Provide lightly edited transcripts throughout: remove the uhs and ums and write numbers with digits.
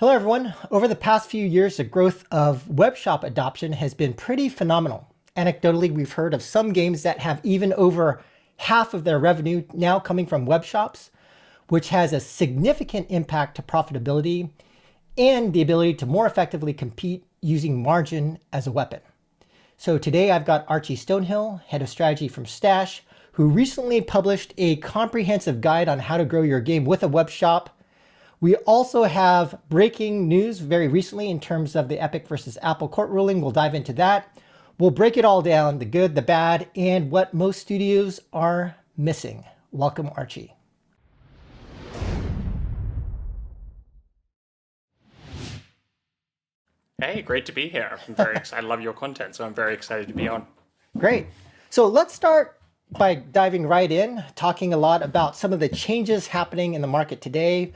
Hello, everyone. Over the past few years, the growth of web shop adoption has been pretty phenomenal. Anecdotally, we've heard of some games that have even over half of their revenue now coming from web shops, which has a significant impact to profitability and the ability to more effectively compete using margin as a weapon. So today I've got Archie Stonehill, head of strategy from Stash, who recently published a comprehensive guide on how to grow your game with a web shop. We also have breaking news very recently in terms of the Epic versus Apple court ruling. We'll dive into that. We'll break it all down, the good, the bad, and what most studios are missing. Welcome, Archie. Hey, great to be here. I'm very excited. I love your content, so I'm very excited to be on. Great. So let's start by diving right in, talking a lot about some of the changes happening in the market today.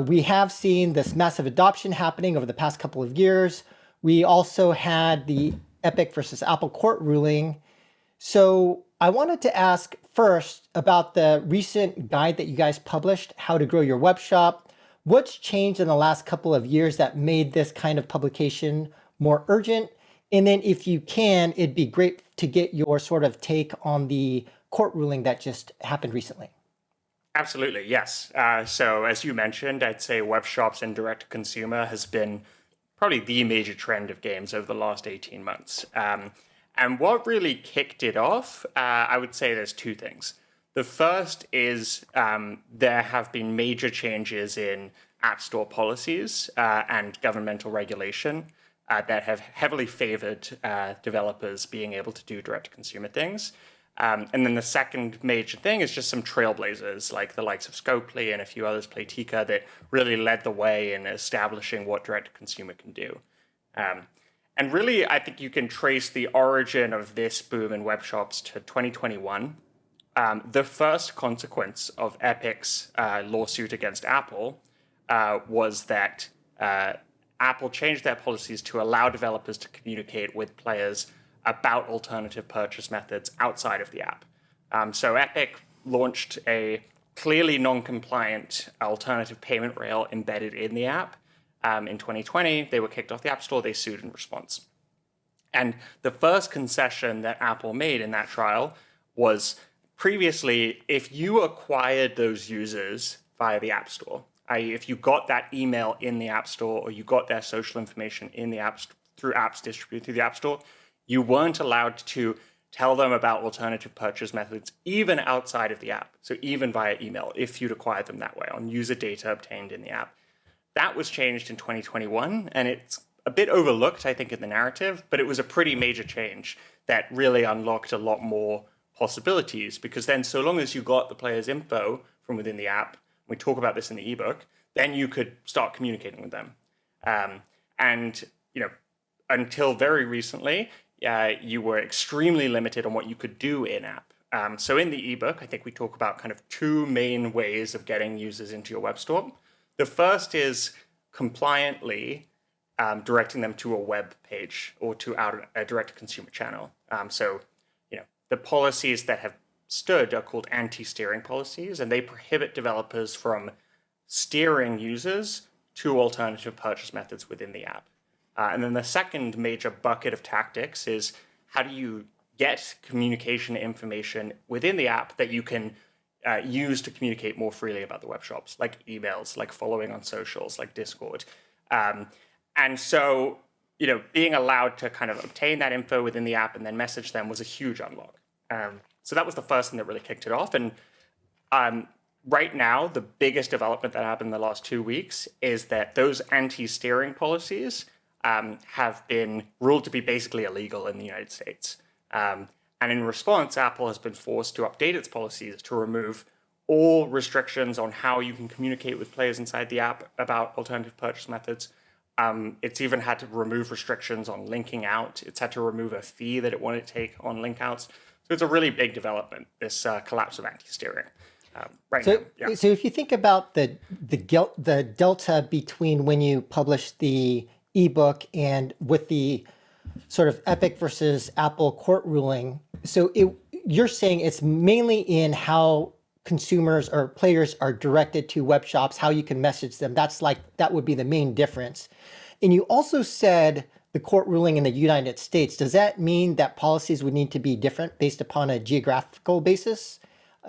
We have seen this massive adoption happening over the past couple of years. We also had the Epic versus Apple court ruling. So I wanted to ask first about the recent guide that you guys published, How to Grow Your Web Shop. What's changed in the last couple of years that made this kind of publication more urgent? And then if you can, it'd be great to get your sort of take on the court ruling that just happened recently. Absolutely, yes. So as you mentioned, I'd say web shops and direct-to-consumer has been probably the major trend of games over the last 18 months. And what really kicked it off, I would say there's two things. The first is there have been major changes in App Store policies and governmental regulation that have heavily favored developers being able to do direct-to-consumer things. And then the second major thing is just some trailblazers like the likes of Scopely and a few others, Playtika, that really led the way in establishing what direct-to-consumer can do. And really, I think you can trace the origin of this boom in web shops to 2021. The first consequence of Epic's lawsuit against Apple was that Apple changed their policies to allow developers to communicate with players about alternative purchase methods outside of the app. So Epic launched a clearly non-compliant alternative payment rail embedded in the app. In 2020, they were kicked off the App Store. They sued in response. And the first concession that Apple made in that trial was previously, if you acquired those users via the App Store, i.e. if you got that email in the App Store or you got their social information in the app through apps distributed through the App Store, you weren't allowed to tell them about alternative purchase methods, even outside of the app. So even via email, if you'd acquired them that way on user data obtained in the app. That was changed in 2021, and it's a bit overlooked, I think, in the narrative, but it was a pretty major change that really unlocked a lot more possibilities, because then so long as you got the player's info from within the app, we talk about this in the ebook, then you could start communicating with them. And until very recently, you were extremely limited on what you could do in-app. So in the ebook, I think we talk about kind of two main ways of getting users into your web store. The first is compliantly directing them to a web page or to a direct-to-consumer channel. So the policies that have stood are called anti-steering policies, and they prohibit developers from steering users to alternative purchase methods within the app. And then the second major bucket of tactics is how do you get communication information within the app that you can use to communicate more freely about the web shops, like emails, like following on socials, like Discord. And so, being allowed to kind of obtain that info within the app and then message them was a huge unlock. So that was the first thing that really kicked it off. And right now, the biggest development that happened in the last 2 weeks is that those anti-steering policies have been ruled to be basically illegal in the United States. And in response, Apple has been forced to update its policies to remove all restrictions on how you can communicate with players inside the app about alternative purchase methods. It's even had to remove restrictions on linking out. It's had to remove a fee that it wanted to take on link outs. So it's a really big development, this collapse of anti-steering. So if you think about the delta between when you published the ebook and with the sort of Epic versus Apple court ruling, so you're saying it's mainly in how consumers or players are directed to web shops, how you can message them. That would be the main difference. And you also said the court ruling in the United States. Does that mean that policies would need to be different based upon a geographical basis?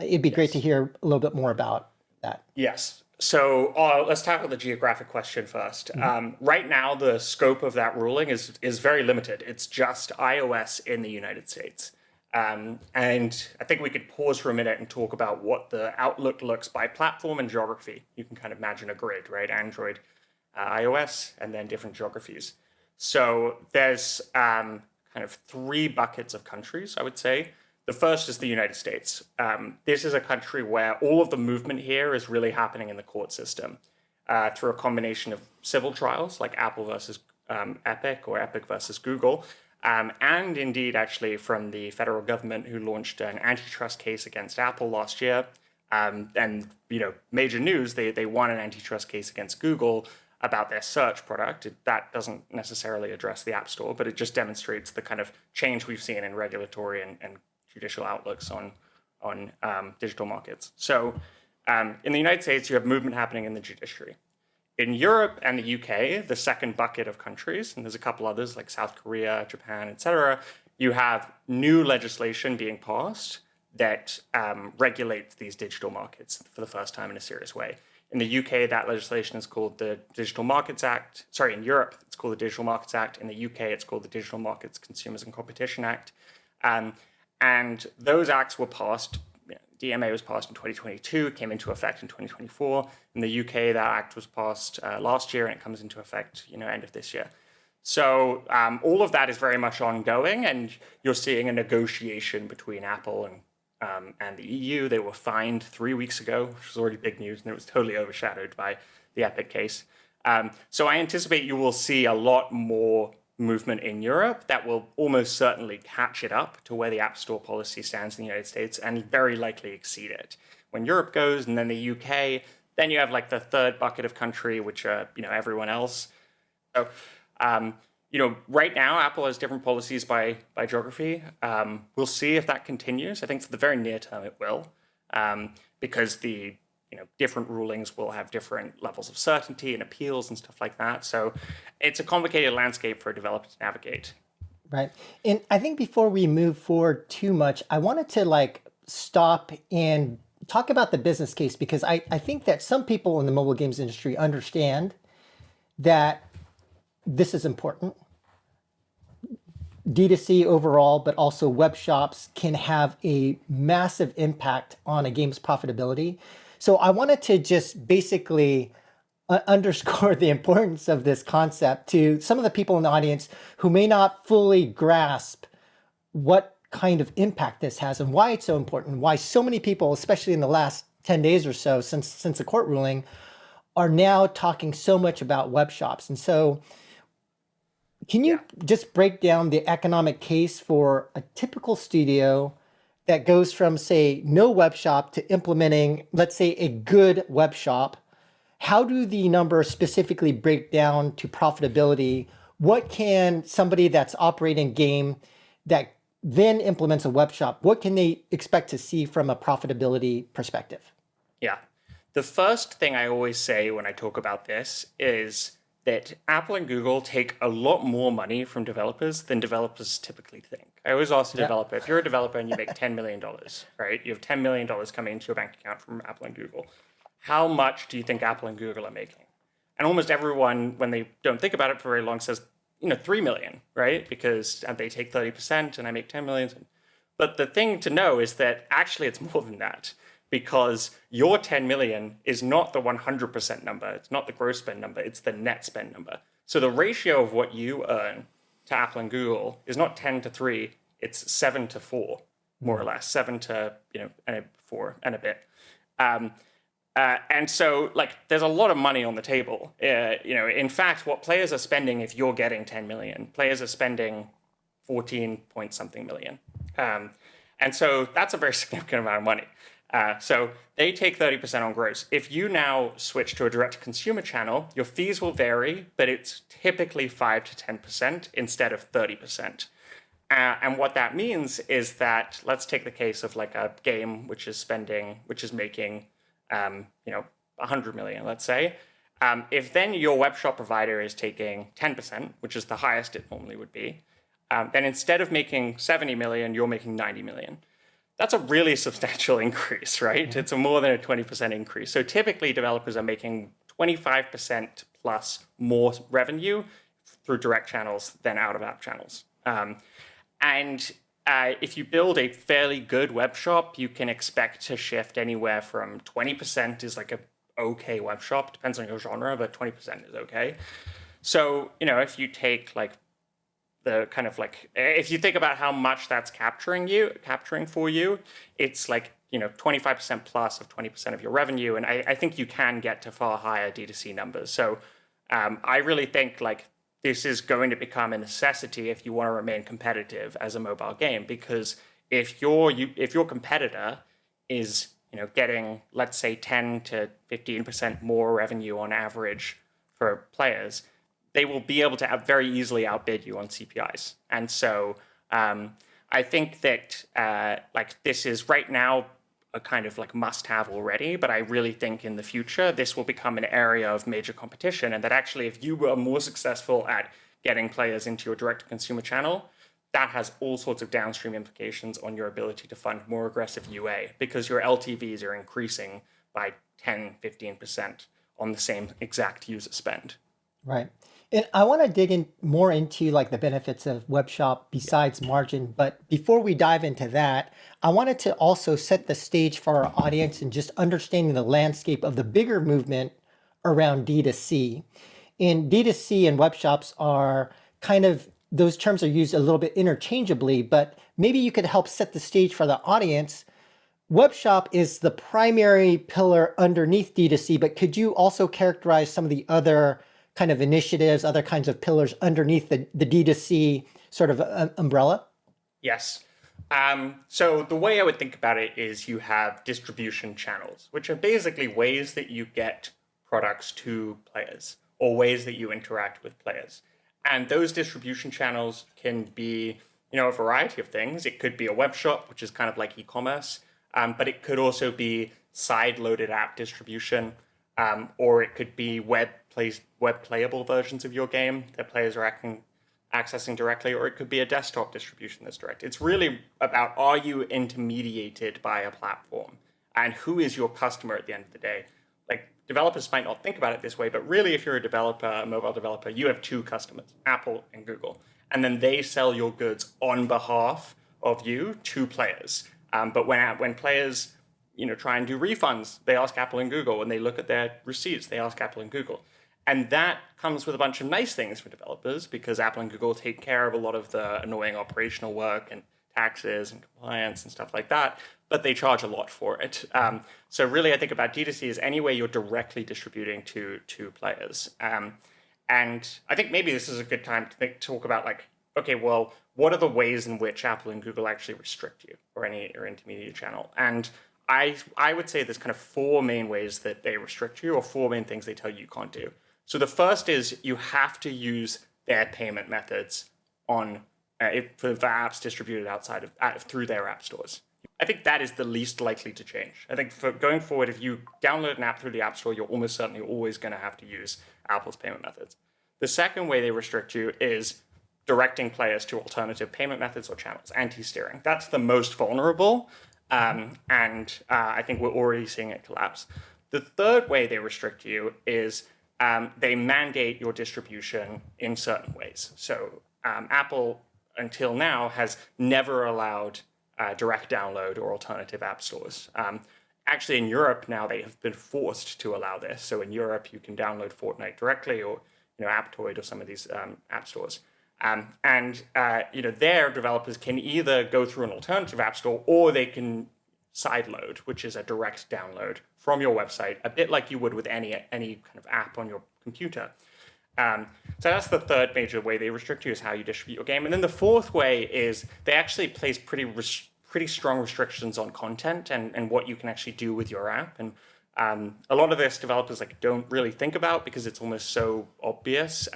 It'd be great to hear a little bit more about that. Yes. So let's tackle the geographic question first. Right now, the scope of that ruling is very limited. It's just iOS in the United States. And I think we could pause for a minute and talk about what the outlook looks by platform and geography. You can kind of imagine a grid, right? Android, iOS, and then different geographies. So there's kind of three buckets of countries, I would say. The first is the United States. This is a country where all of the movement here is really happening in the court system through a combination of civil trials like Apple versus Epic or Epic versus Google, and indeed actually from the federal government who launched an antitrust case against Apple last year. And major news, they won an antitrust case against Google about their search product. That doesn't necessarily address the App Store, but it just demonstrates the kind of change we've seen in regulatory and judicial outlooks on digital markets. So in the United States, you have movement happening in the judiciary. In Europe and the UK, the second bucket of countries, and there's a couple others like South Korea, Japan, etc., you have new legislation being passed that regulates these digital markets for the first time in a serious way. In the UK, that legislation is called the Digital Markets Act. Sorry, in Europe, it's called the Digital Markets Act. In the UK, it's called the Digital Markets Consumers and Competition Act. And those acts were passed. DMA was passed in 2022, came into effect in 2024. In the UK, that act was passed last year, and it comes into effect, end of this year. So all of that is very much ongoing, and you're seeing a negotiation between Apple and the EU. They were fined 3 weeks ago, which was already big news, and it was totally overshadowed by the Epic case. So I anticipate you will see a lot more movement in Europe that will almost certainly catch it up to where the App Store policy stands in the United States and very likely exceed it. When Europe goes and then the UK, then you have like the third bucket of country, which are, everyone else. So, right now, Apple has different policies by geography. We'll see if that continues. I think for the very near term, it will, because the different rulings will have different levels of certainty and appeals and stuff like that. So it's a complicated landscape for a developer to navigate. Right. And I think before we move forward too much, I wanted to stop and talk about the business case, because I think that some people in the mobile games industry understand that this is important. D2C overall, but also web shops can have a massive impact on a game's profitability. So I wanted to just basically underscore the importance of this concept to some of the people in the audience who may not fully grasp what kind of impact this has and why it's so important, why so many people, especially in the last 10 days or so since the court ruling, are now talking so much about web shops. And so can you just break down the economic case for a typical studio that goes from, say, no web shop to implementing, let's say, a good web shop? How do the numbers specifically break down to profitability? What can somebody that's operating a game that then implements a web shop, what can they expect to see from a profitability perspective? Yeah. The first thing I always say when I talk about this is that Apple and Google take a lot more money from developers than developers typically think. I always ask a developer, if you're a developer and you make $10 million, right? You have $10 million coming into your bank account from Apple and Google. How much do you think Apple and Google are making? And almost everyone, when they don't think about it for very long, says, 3 million, right? Because they take 30% and I make 10 million. But the thing to know is that actually it's more than that, because your 10 million is not the 100% number. It's not the gross spend number. It's the net spend number. So the ratio of what you earn to Apple and Google is not 10 to 3. It's 7 to 4, more or less. 7 to 4 and a bit. And so, there's a lot of money on the table. In fact, what players are spending, if you're getting 10 million, players are spending 14 point something million. And so that's a very significant amount of money. So they take 30% on gross. If you now switch to a direct-to-consumer channel, your fees will vary, but it's typically 5 to 10% instead of 30%. And what that means is that, let's take the case of like a game which is making, 100 million, let's say. If then your web shop provider is taking 10%, which is the highest it normally would be, then instead of making 70 million, you're making 90 million. That's a really substantial increase, right? It's a more than a 20% increase. So typically developers are making 25% plus more revenue through direct channels than out-of-app channels. And if you build a fairly good web shop, you can expect to shift anywhere from 20% is like a okay web shop, depends on your genre, but 20% is okay. So, if you take like the kind of like, if you think about how much that's capturing for you, it's like, 25% plus of 20% of your revenue. And I think you can get to far higher D2C numbers. So I really think like this is going to become a necessity if you want to remain competitive as a mobile game, because if your competitor is getting, let's say, 10 to 15% more revenue on average for players, they will be able to very easily outbid you on CPIs. And so I think that like this is right now a kind of like must-have already, but I really think in the future this will become an area of major competition, and that actually if you were more successful at getting players into your direct-to-consumer channel, that has all sorts of downstream implications on your ability to fund more aggressive UA, because your LTVs are increasing by 10, 15% on the same exact user spend. Right. And I want to dig in more into like the benefits of web shop besides margin. But before we dive into that, I wanted to also set the stage for our audience and just understanding the landscape of the bigger movement around D2C. And D2C and web shops are kind of, those terms are used a little bit interchangeably, but maybe you could help set the stage for the audience. Web shop is the primary pillar underneath D2C, but could you also characterize some of the other kind of initiatives, other kinds of pillars underneath the D2C sort of umbrella? Yes. So the way I would think about it is you have distribution channels, which are basically ways that you get products to players or ways that you interact with players. And those distribution channels can be, a variety of things. It could be a web shop, which is kind of like e-commerce, but it could also be side-loaded app distribution, or it could be web playable versions of your game that players are accessing directly, or it could be a desktop distribution that's direct. It's really about, are you intermediated by a platform, and who is your customer at the end of the day? Like, developers might not think about it this way, but really if you're a developer, a mobile developer, you have two customers, Apple and Google, and then they sell your goods on behalf of you to players. But when players try and do refunds, they ask Apple and Google. When they look at their receipts, they ask Apple and Google. And that comes with a bunch of nice things for developers, because Apple and Google take care of a lot of the annoying operational work and taxes and compliance and stuff like that, but they charge a lot for it. So really, I think about D2C as any way you're directly distributing to players. And I think maybe this is a good time to talk about like, okay, well, what are the ways in which Apple and Google actually restrict you or any intermediate channel? And I would say there's kind of four main ways that they restrict you, or four main things they tell you can't do. So the first is you have to use their payment methods on for apps distributed outside of through their app stores. I think that is the least likely to change. I think for going forward, if you download an app through the App Store, you're almost certainly always going to have to use Apple's payment methods. The second way they restrict you is directing players to alternative payment methods or channels, anti-steering. That's the most vulnerable, and I think we're already seeing it collapse. The third way they restrict you is they mandate your distribution in certain ways. So Apple, until now, has never allowed direct download or alternative app stores. Actually, in Europe now, they have been forced to allow this. So in Europe, you can download Fortnite directly, or Aptoid or some of these app stores. Their developers can either go through an alternative app store, or they can sideload, which is a direct download from your website, a bit like you would with any kind of app on your computer. So that's the third major way they restrict you, is how you distribute your game. And then the fourth way is they actually place pretty strong restrictions on content and what you can actually do with your app. And a lot of this developers don't really think about, because it's almost so obvious.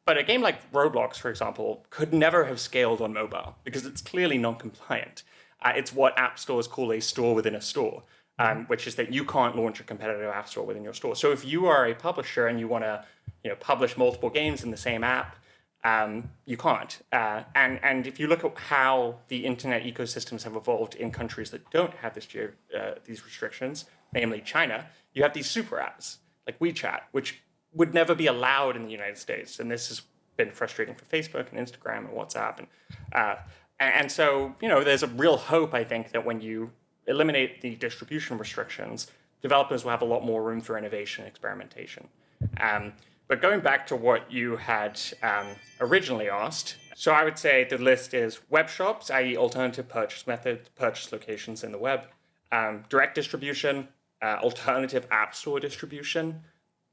But a game like Roblox, for example, could never have scaled on mobile because it's clearly non-compliant. It's what app stores call a store within a store, which is that you can't launch a competitive app store within your store. So if you are a publisher and you want to, publish multiple games in the same app, you can't. And if you look at how the internet ecosystems have evolved in countries that don't have these restrictions, namely China, you have these super apps like WeChat, which would never be allowed in the United States. And this has been frustrating for Facebook and Instagram and WhatsApp. And so, there's a real hope, I think, that when you eliminate the distribution restrictions, developers will have a lot more room for innovation and experimentation. But going back to what you had originally asked, so I would say the list is web shops, i.e. alternative purchase methods, purchase locations in the web, direct distribution, alternative app store distribution,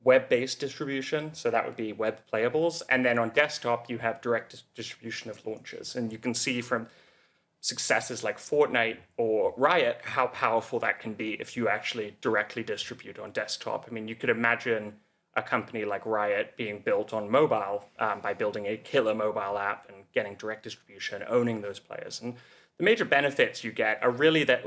web-based distribution, so that would be web playables. And then on desktop, you have direct distribution of launches. And you can see from successes like Fortnite or Riot how powerful that can be if you actually directly distribute on desktop. I mean, you could imagine a company like Riot being built on mobile by building a killer mobile app and getting direct distribution, owning those players. And the major benefits you get are really that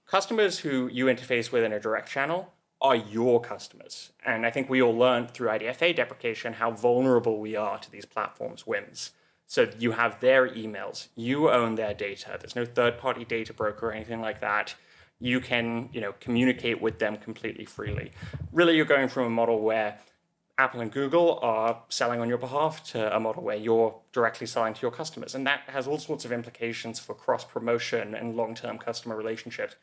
customers who you interface with in a direct channel are your customers. And I think we all learned through IDFA deprecation how vulnerable we are to these platforms' whims. So you have their emails, you own their data. There's no third-party data broker or anything like that. You can, communicate with them completely freely. Really, you're going from a model where Apple and Google are selling on your behalf to a model where you're directly selling to your customers. And that has all sorts of implications for cross-promotion and long-term customer relationships.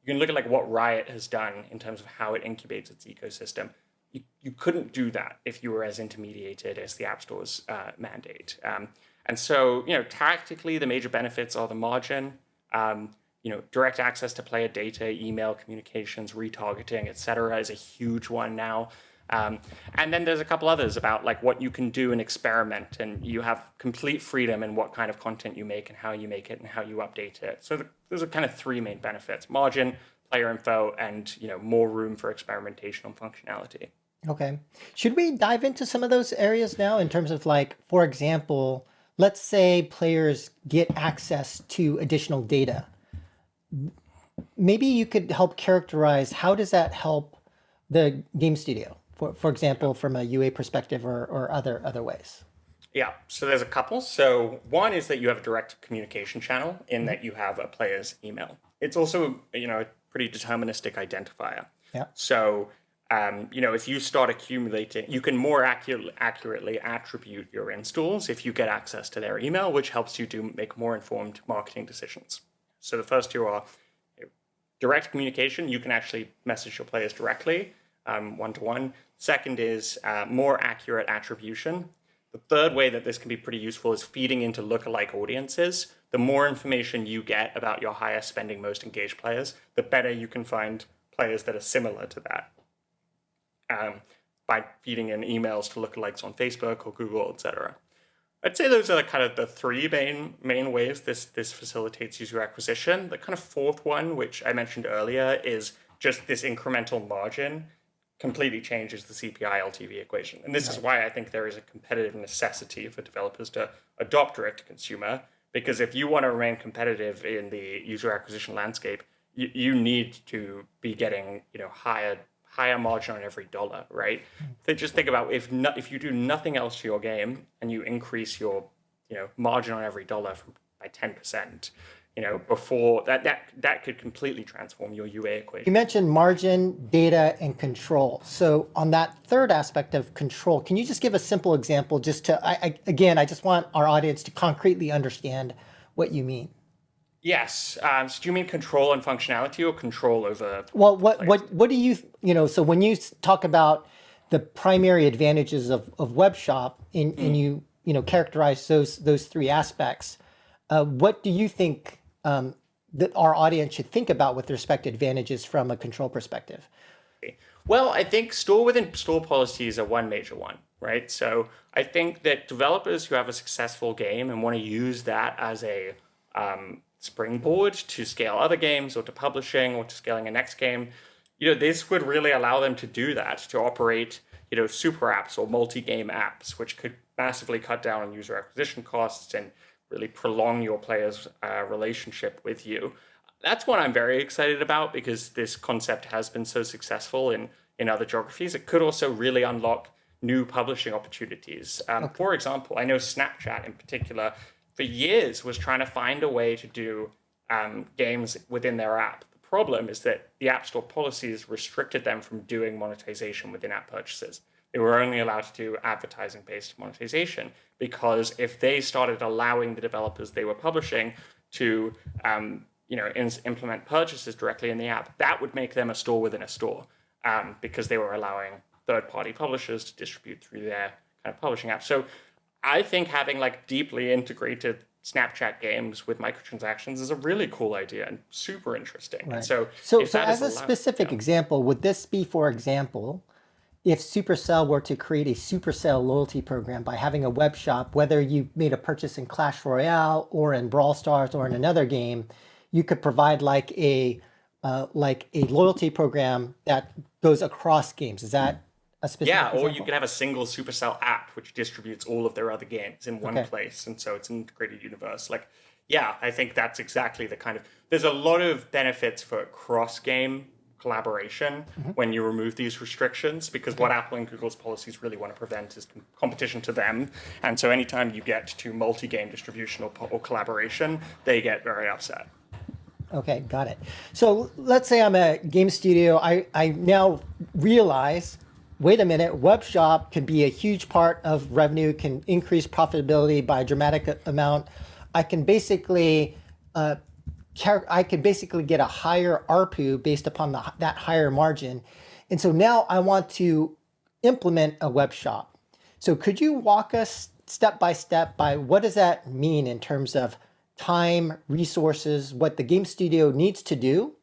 You can look at what Riot has done in terms of how it incubates its ecosystem. You couldn't do that if you were as intermediated as the App Store's mandate. And so, tactically, the major benefits are the margin, direct access to player data, email communications, retargeting, et cetera, is a huge one now. And then there's a couple others about what you can do and experiment, and you have complete freedom in what kind of content you make and how you make it and how you update it. So those are kind of three main benefits: margin, player info, and more room for experimentation on functionality. Okay. Should we dive into some of those areas now in terms of for example, let's say players get access to additional data. Maybe you could help characterize how does that help the game studio? For example, from a UA perspective or other ways. Yeah, so there's a couple. So one is that you have a direct communication channel in that you have a player's email. It's also, a pretty deterministic identifier. Yeah. So, if you start accumulating, you can more accurately attribute your installs if you get access to their email, which helps you to make more informed marketing decisions. So the first two are direct communication. You can actually message your players directly, one-to-one. Second is more accurate attribution. The third way that this can be pretty useful is feeding into lookalike audiences. The more information you get about your highest spending, most engaged players, the better you can find players that are similar to that by feeding in emails to lookalikes on Facebook or Google, etc. I'd say those are kind of the three main ways this facilitates user acquisition. The kind of fourth one, which I mentioned earlier, is just this incremental margin completely changes the CPI LTV equation. And this is why I think there is a competitive necessity for developers to adopt direct-to-consumer, because if you want to remain competitive in the user acquisition landscape, you need to be getting higher margin on every dollar, right? So just think about if you do nothing else to your game and you increase your margin on every dollar by 10%, before that could completely transform your UA equation. You mentioned margin, data, and control. So on that third aspect of control, can you just give a simple example just to, I just want our audience to concretely understand what you mean. Yes. So do you mean control and functionality or control over? Well, what do you, so when you talk about the primary advantages of web shop and you characterize those three aspects, what do you think that our audience should think about with respect to advantages from a control perspective? Well, I think store within store policies are one major one, right? So I think that developers who have a successful game and want to use that as a springboard to scale other games or to publishing or to scaling a next game, this would really allow them to do that, to operate super apps or multi-game apps, which could massively cut down on user acquisition costs and really prolong your players' relationship with you. That's what I'm very excited about because this concept has been so successful in other geographies. It could also really unlock new publishing opportunities. For example, I know Snapchat in particular for years was trying to find a way to do games within their app. The problem is that the App Store policies restricted them from doing monetization within app purchases. They were only allowed to do advertising-based monetization because if they started allowing the developers they were publishing to implement purchases directly in the app, that would make them a store within a store because they were allowing third-party publishers to distribute through their kind of publishing app. So I think having like deeply integrated Snapchat games with microtransactions is a really cool idea and super interesting. Right. And so as a specific example, would this be, for example, if Supercell were to create a Supercell loyalty program by having a web shop, whether you made a purchase in Clash Royale or in Brawl Stars or in another game, you could provide like a loyalty program that goes across games. Is that a specific example? Or you could have a single Supercell app which distributes all of their other games in one place, and so it's an integrated universe. I think that's exactly the kind of. There's a lot of benefits for cross-game collaboration when you remove these restrictions, because what Apple and Google's policies really want to prevent is competition to them. And so anytime you get to multi-game distribution or collaboration, they get very upset. Okay, got it. So let's say I'm a game studio. I now realize, wait a minute, web shop can be a huge part of revenue, can increase profitability by a dramatic amount. I can basically get a higher ARPU based upon that higher margin. And so now I want to implement a web shop. So could you walk us step by step by what does that mean in terms of time, resources, what the game studio needs to do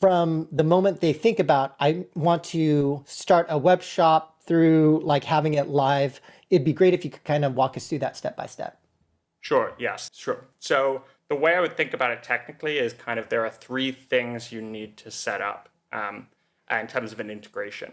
from the moment they think about, I want to start a web shop through like having it live? It'd be great if you could kind of walk us through that step by step. Sure, yes, sure. So the way I would think about it technically is kind of there are three things you need to set up in terms of an integration.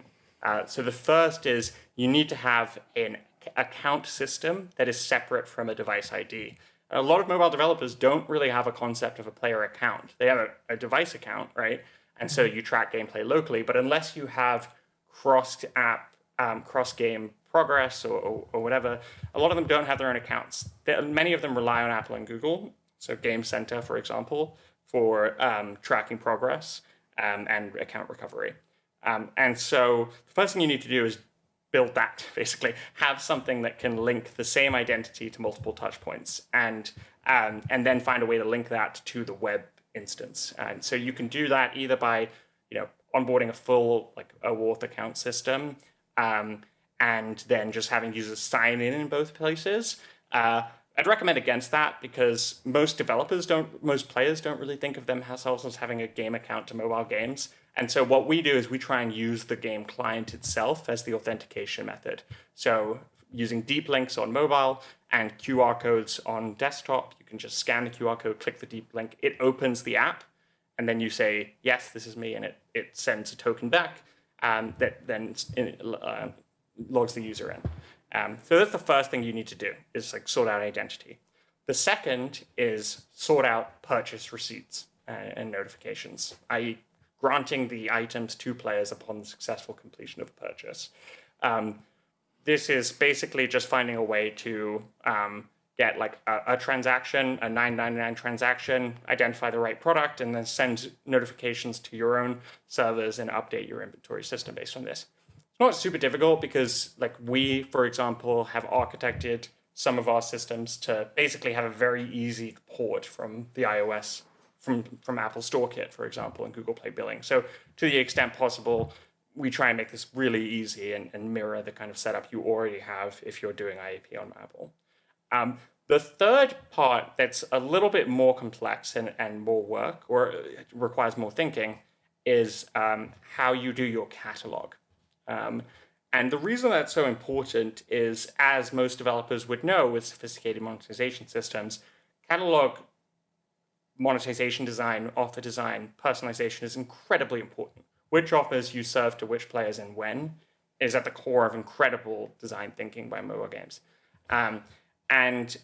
So the first is you need to have an account system that is separate from a device ID. A lot of mobile developers don't really have a concept of a player account. They have a device account, right? And so you track gameplay locally, but unless you have cross-app, cross-game progress or whatever, a lot of them don't have their own accounts. Many of them rely on Apple and Google, so Game Center, for example, for tracking progress and account recovery. And so the first thing you need to do is build that, basically. Have something that can link the same identity to multiple touch points and then find a way to link that to the web instance. And so you can do that either by onboarding a full OAuth account system and then just having users sign in both places. I'd recommend against that because most players don't really think of themselves as having a game account to mobile games. And so what we do is we try and use the game client itself as the authentication method. So using deep links on mobile and QR codes on desktop, you can just scan the QR code, click the deep link, it opens the app, and then you say, yes, this is me, and it sends a token back that then logs the user in. So that's the first thing you need to do, is sort out identity. The second is sort out purchase receipts and notifications, i.e. granting the items to players upon the successful completion of a purchase. This is basically just finding a way to get a transaction, a $9.99 transaction, identify the right product, and then send notifications to your own servers and update your inventory system based on this. It's not super difficult because we, for example, have architected some of our systems to basically have a very easy port from the iOS, from Apple Store Kit, for example, and Google Play Billing. So to the extent possible, we try and make this really easy and mirror the kind of setup you already have if you're doing IAP on Apple. The third part that's a little bit more complex and more work, or requires more thinking, is how you do your catalog. And the reason that's so important is, as most developers would know with sophisticated monetization systems, catalog monetization design, offer design, personalization is incredibly important. Which offers you serve to which players and when is at the core of incredible design thinking by mobile games. And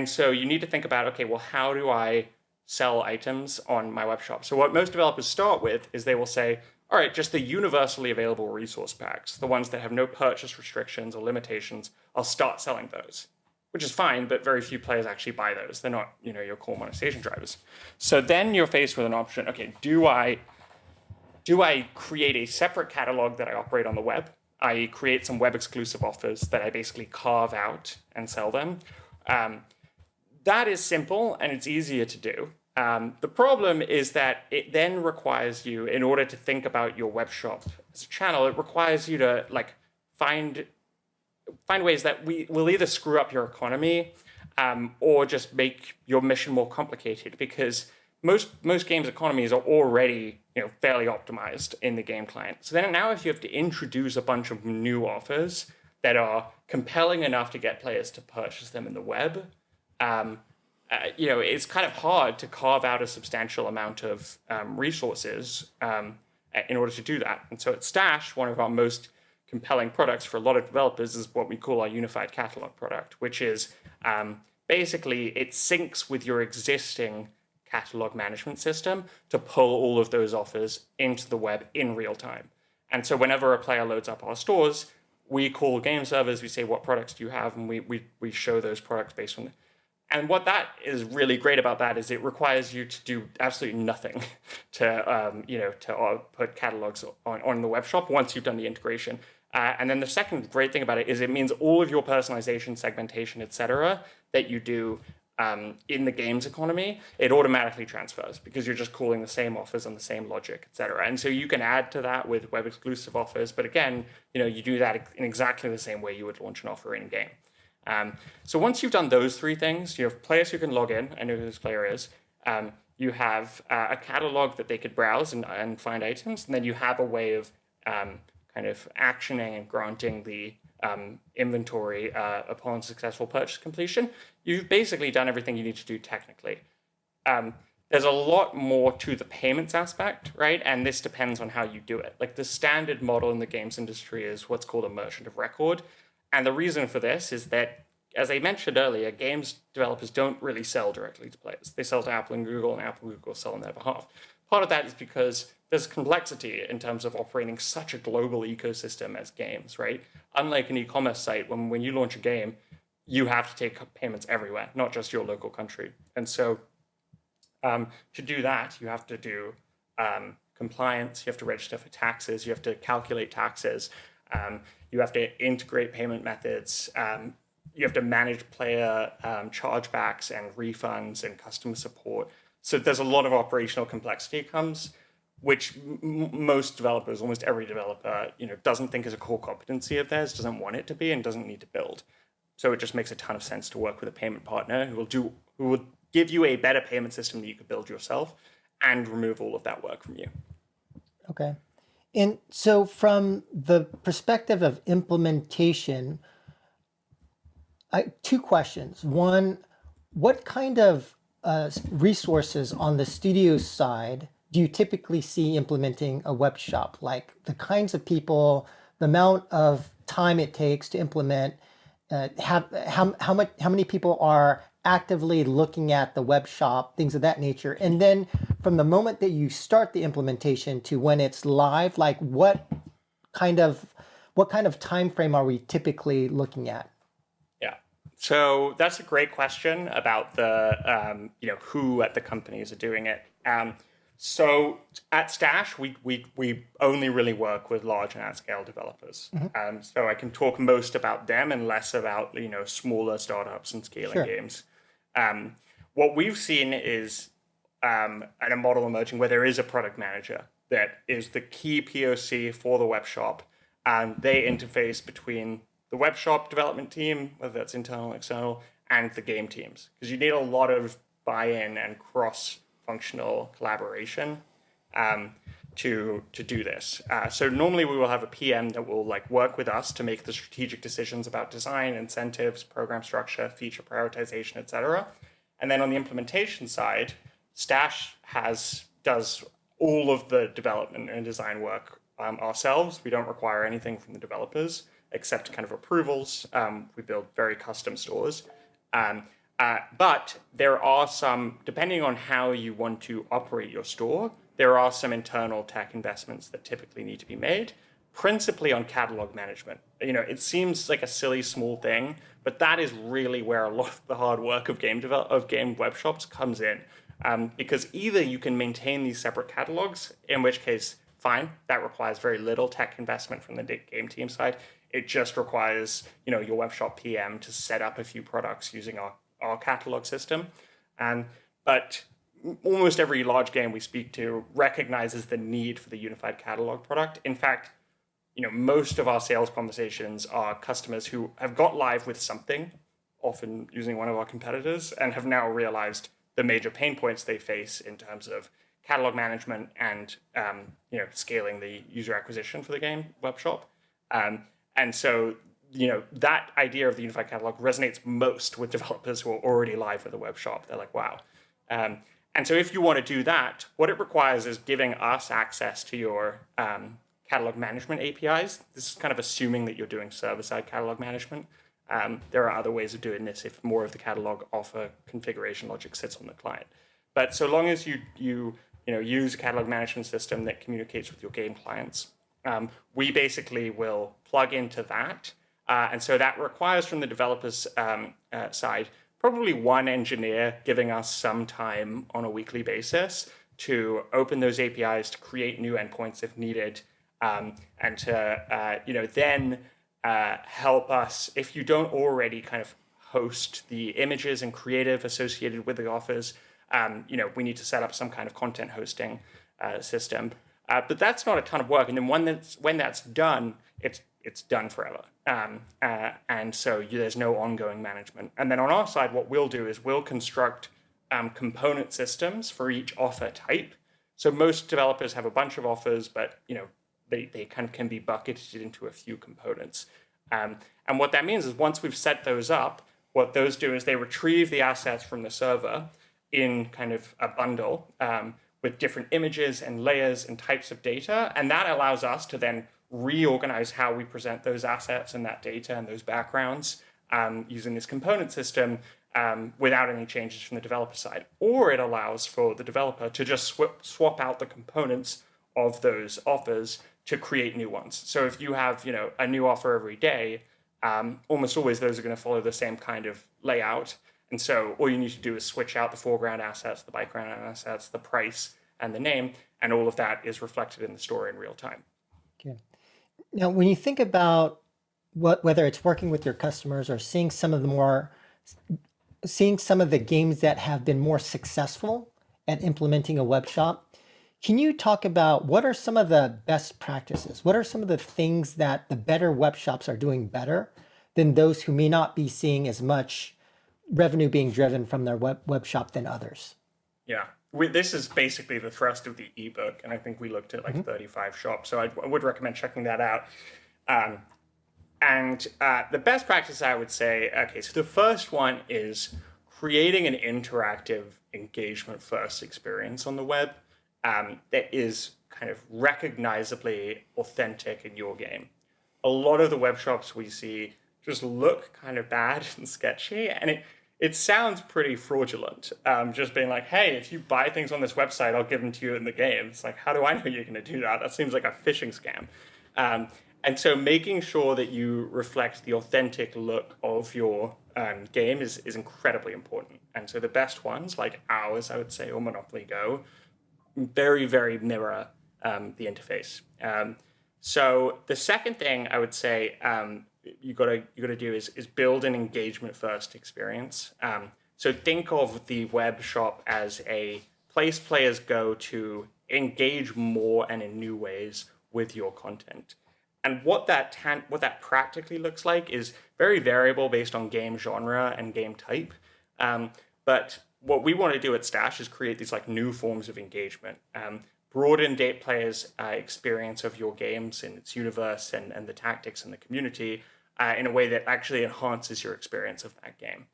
so you need to think about, okay, well, how do I sell items on my web shop? So what most developers start with is they will say, all right, just the universally available resource packs, the ones that have no purchase restrictions or limitations, I'll start selling those, which is fine, but very few players actually buy those. They're not, your core monetization drivers. So then you're faced with an option, okay, do I create a separate catalog that I operate on the web? I create some web exclusive offers that I basically carve out and sell them. That is simple and it's easier to do. The problem is that it then requires you, in order to think about your web shop as a channel, it requires you to find ways that will either screw up your economy or just make your mission more complicated, because most games economies are already fairly optimized in the game client. So then now if you have to introduce a bunch of new offers that are compelling enough to get players to purchase them in the web, it's kind of hard to carve out a substantial amount of resources in order to do that. And so at Stash, one of our most compelling products for a lot of developers is what we call our unified catalog product, which is basically it syncs with your existing catalog management system to pull all of those offers into the web in real time. And so whenever a player loads up our stores, we call game servers, we say, what products do you have? And we show those products based on it. And what that is really great about that is it requires you to do absolutely nothing to put catalogs on the web shop once you've done the integration. And then the second great thing about it is it means all of your personalization, segmentation, et cetera, that you do in the games economy, it automatically transfers because you're just calling the same offers on the same logic, et cetera. And so you can add to that with web exclusive offers, but again, you do that in exactly the same way you would launch an offer in game. So once you've done those three things, you have players who can log in, I know who this player is, you have a catalog that they could browse and find items, and then you have a way of kind of actioning and granting the inventory upon successful purchase completion. You've basically done everything you need to do technically. There's a lot more to the payments aspect, right? And this depends on how you do it. Like the standard model in the games industry is what's called a merchant of record. And the reason for this is that, as I mentioned earlier, games developers don't really sell directly to players. They sell to Apple and Apple and Google sell on their behalf. Part of that is because there's complexity in terms of operating such a global ecosystem as games, right? Unlike an e-commerce site, when you launch a game, you have to take payments everywhere, not just your local country. And so to do that, you have to do compliance, you have to register for taxes, you have to calculate taxes, you have to integrate payment methods, you have to manage player chargebacks and refunds and customer support. So there's a lot of operational complexity comes, which most developers, almost every developer, doesn't think is a core competency of theirs, doesn't want it to be, and doesn't need to build. So it just makes a ton of sense to work with a payment partner who will give you a better payment system that you could build yourself and remove all of that work from you. Okay. And so from the perspective of implementation, two questions. One, what kind of resources on the studio side do you typically see implementing a web shop? Like the kinds of people, the amount of time it takes to implement, how many people are actively looking at the web shop, things of that nature. And then from the moment that you start the implementation to when it's live, like what kind of time frame are we typically looking at? Yeah, so that's a great question about the who at the companies are doing it. So at Stash, we only really work with large and at-scale developers. Mm-hmm. So I can talk most about them and less about smaller startups and scaling games. What we've seen is a model emerging where there is a product manager that is the key POC for the web shop, and they interface between the web shop development team, whether that's internal or external, and the game teams, because you need a lot of buy-in and cross-functional collaboration to do this. So normally we will have a PM that will work with us to make the strategic decisions about design, incentives, program structure, feature prioritization, et cetera. And then on the implementation side, Stash does all of the development and design work ourselves. We don't require anything from the developers except kind of approvals. We build very custom stores. But there are some, depending on how you want to operate your store, there are some internal tech investments that typically need to be made, principally on catalog management. It seems like a silly small thing, but that is really where a lot of the hard work of game web shops comes in. Because either you can maintain these separate catalogs, in which case, fine, that requires very little tech investment from the game team side. It just requires, your web shop PM to set up a few products using our catalog system. But almost every large game we speak to recognizes the need for the unified catalog product. In fact, most of our sales conversations are customers who have got live with something, often using one of our competitors, and have now realized the major pain points they face in terms of catalog management and scaling the user acquisition for the game web shop. And so that idea of the unified catalog resonates most with developers who are already live with the web shop. They're like, wow. And so if you want to do that, what it requires is giving us access to your catalog management APIs. This is kind of assuming that you're doing server-side catalog management. There are other ways of doing this if more of the catalog offer configuration logic sits on the client. But so long as you use a catalog management system that communicates with your game clients, we basically will plug into that. And so that requires from the developers' side probably one engineer giving us some time on a weekly basis to open those APIs, to create new endpoints if needed, and to then help us, if you don't already kind of host the images and creative associated with the offers, we need to set up some kind of content hosting system. But that's not a ton of work. And then when that's done, it's done forever. And so there's no ongoing management. And then on our side, what we'll do is we'll construct component systems for each offer type. So most developers have a bunch of offers, but they kind of can be bucketed into a few components. And what that means is once we've set those up, what those do is they retrieve the assets from the server in kind of a bundle with different images and layers and types of data. And that allows us to then reorganize how we present those assets and that data and those backgrounds using this component system without any changes from the developer side. Or it allows for the developer to just swap out the components of those offers to create new ones. So if you have a new offer every day, almost always those are going to follow the same kind of layout. And so all you need to do is switch out the foreground assets, the background assets, the price, and the name, and all of that is reflected in the store in real time. Okay. Now, when you think about whether it's working with your customers or seeing some of the games that have been more successful at implementing a web shop, can you talk about what are some of the best practices? What are some of the things that the better web shops are doing better than those who may not be seeing as much revenue being driven from their web shop than others? Yeah, this is basically the thrust of the ebook, and I think we looked at like 35 shops, so I would recommend checking that out. And the best practice, I would say, okay, so the first one is creating an interactive engagement-first experience on the web that is kind of recognizably authentic in your game. A lot of the web shops we see just look kind of bad and sketchy, and it sounds pretty fraudulent. Just being like, hey, if you buy things on this website, I'll give them to you in the game. It's like, how do I know you're going to do that? That seems like a phishing scam. And so making sure that you reflect the authentic look of your game is incredibly important. And so the best ones, like ours, I would say, or Monopoly Go, very, very mirror the interface. So the second thing I would say you gotta do is build an engagement first experience. So think of the web shop as a place players go to engage more and in new ways with your content. And what that practically looks like is very variable based on game genre and game type. But what we want to do at Stash is create these like new forms of engagement. Broaden date players' experience of your games and its universe and the tactics and the community in a way that actually enhances your experience of that game.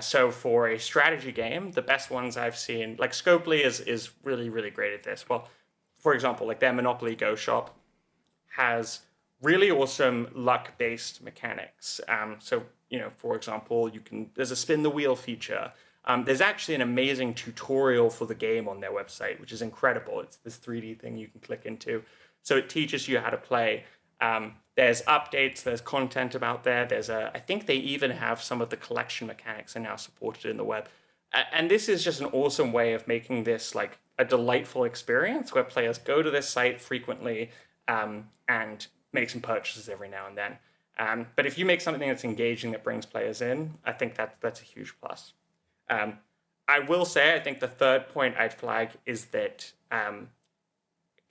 So for a strategy game, the best ones I've seen, like Scopely is really, really great at this. Well, for example, like their Monopoly Go shop has really awesome luck-based mechanics. So, for example, there's a spin the wheel feature. There's actually an amazing tutorial for the game on their website, which is incredible. It's this 3D thing you can click into. So it teaches you how to play. There's updates, there's content about there. I think they even have some of the collection mechanics are now supported in the web. And this is just an awesome way of making this like a delightful experience where players go to this site frequently and make some purchases every now and then. But if you make something that's engaging that brings players in, I think that's a huge plus. I will say, I think the third point I'd flag is that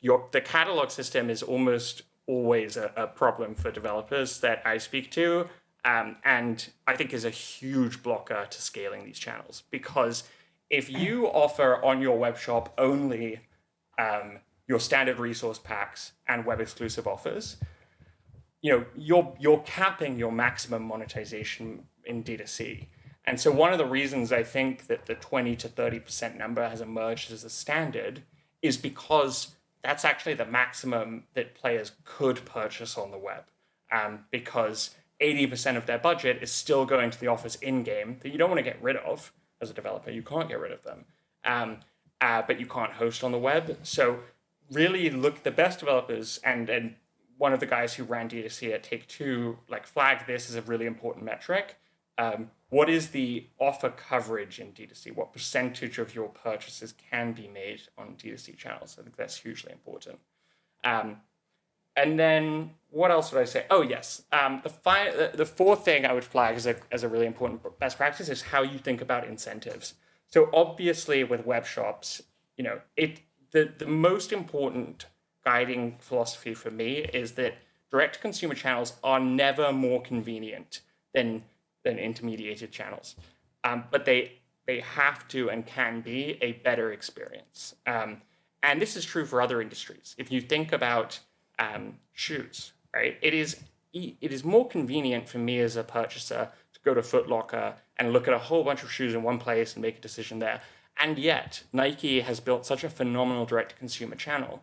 the catalog system is almost always a problem for developers that I speak to, and I think is a huge blocker to scaling these channels. Because if you offer on your web shop only your standard resource packs and web exclusive offers, you're capping your maximum monetization in D2C. And so one of the reasons I think that the 20 to 30% number has emerged as a standard is because that's actually the maximum that players could purchase on the web, because 80% of their budget is still going to the offers in-game that you don't want to get rid of as a developer. You can't get rid of them, but you can't host on the web. So really look, the best developers, and one of the guys who ran D2C at Take-Two flagged this as a really important metric. What is the offer coverage in D2C? What percentage of your purchases can be made on D2C channels? I think that's hugely important. And then what else would I say? Oh, yes. The fourth thing I would flag as a really important best practice is how you think about incentives. So obviously with web shops, the most important guiding philosophy for me is that direct-to-consumer channels are never more convenient than intermediated channels, but they have to and can be a better experience. And this is true for other industries. If you think about shoes, right? It is more convenient for me as a purchaser to go to Foot Locker and look at a whole bunch of shoes in one place and make a decision there. And yet, Nike has built such a phenomenal direct-to-consumer channel.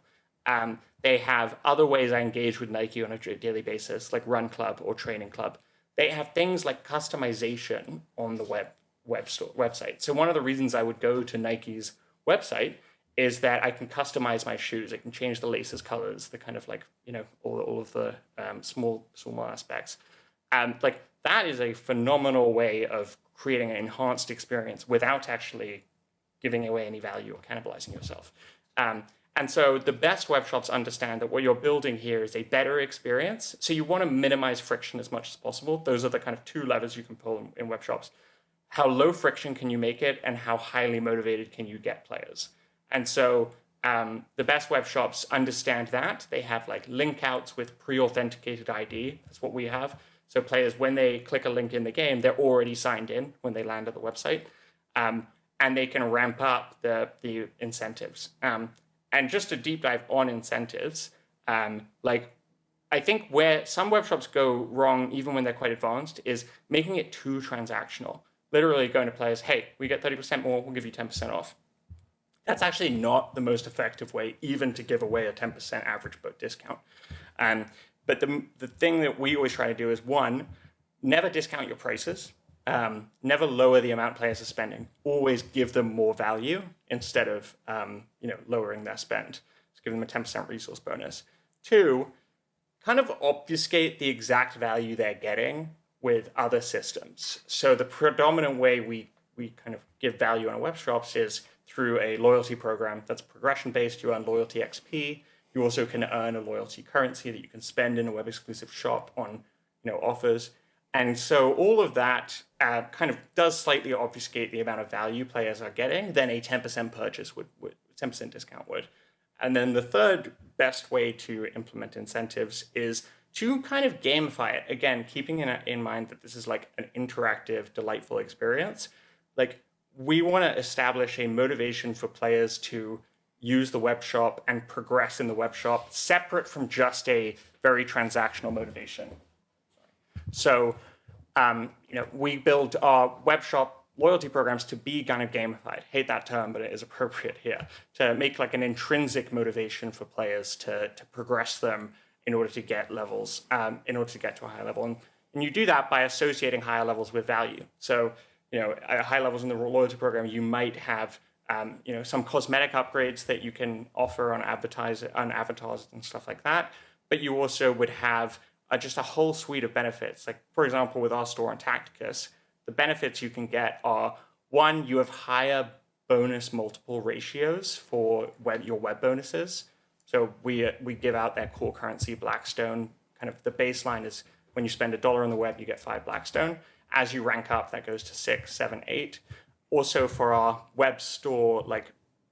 They have other ways I engage with Nike on a daily basis, like Run Club or Training Club. They have things like customization on the website. So one of the reasons I would go to Nike's website is that I can customize my shoes. I can change the laces colors, the kind of all of the small aspects. That is a phenomenal way of creating an enhanced experience without actually giving away any value or cannibalizing yourself. And so the best web shops understand that what you're building here is a better experience. So you want to minimize friction as much as possible. Those are the kind of two levers you can pull in web shops. How low friction can you make it, and how highly motivated can you get players? And so the best web shops understand that. They have link outs with pre-authenticated ID. That's what we have. So players, when they click a link in the game, they're already signed in when they land at the website. And they can ramp up the incentives. And just to deep dive on incentives, I think where some web shops go wrong, even when they're quite advanced, is making it too transactional. Literally going to players, hey, we get 30% more, we'll give you 10% off. That's actually not the most effective way, even to give away a 10% average book discount. But the thing that we always try to do is, one, never discount your prices. Never lower the amount players are spending. Always give them more value instead of lowering their spend. Just give them a 10% resource bonus. Two, kind of obfuscate the exact value they're getting with other systems. So the predominant way we kind of give value on our web shops is through a loyalty program that's progression-based. You earn loyalty XP. You also can earn a loyalty currency that you can spend in a web exclusive shop on offers. And so all of that kind of does slightly obfuscate the amount of value players are getting than a 10% purchase would 10% discount would. And then the third best way to implement incentives is to kind of gamify it. Again, keeping in mind that this is an interactive, delightful experience. We want to establish a motivation for players to use the web shop and progress in the web shop separate from just a very transactional motivation. So, we build our web shop loyalty programs to be kind of gamified. Hate that term, but it is appropriate here. To make an intrinsic motivation for players to progress them in order to get levels, in order to get to a higher level. And you do that by associating higher levels with value. So, at high levels in the loyalty program, you might have, some cosmetic upgrades that you can offer on avatars and stuff like that. But you also would have just a whole suite of benefits. Like, for example, with our store on Tacticus, the benefits you can get are, one, you have higher bonus multiple ratios for your web bonuses. So we give out their core currency, Blackstone. Kind of the baseline is when you spend $1 on the web, you get 5 Blackstone. As you rank up, that goes to 6, 7, 8. Also for our web store,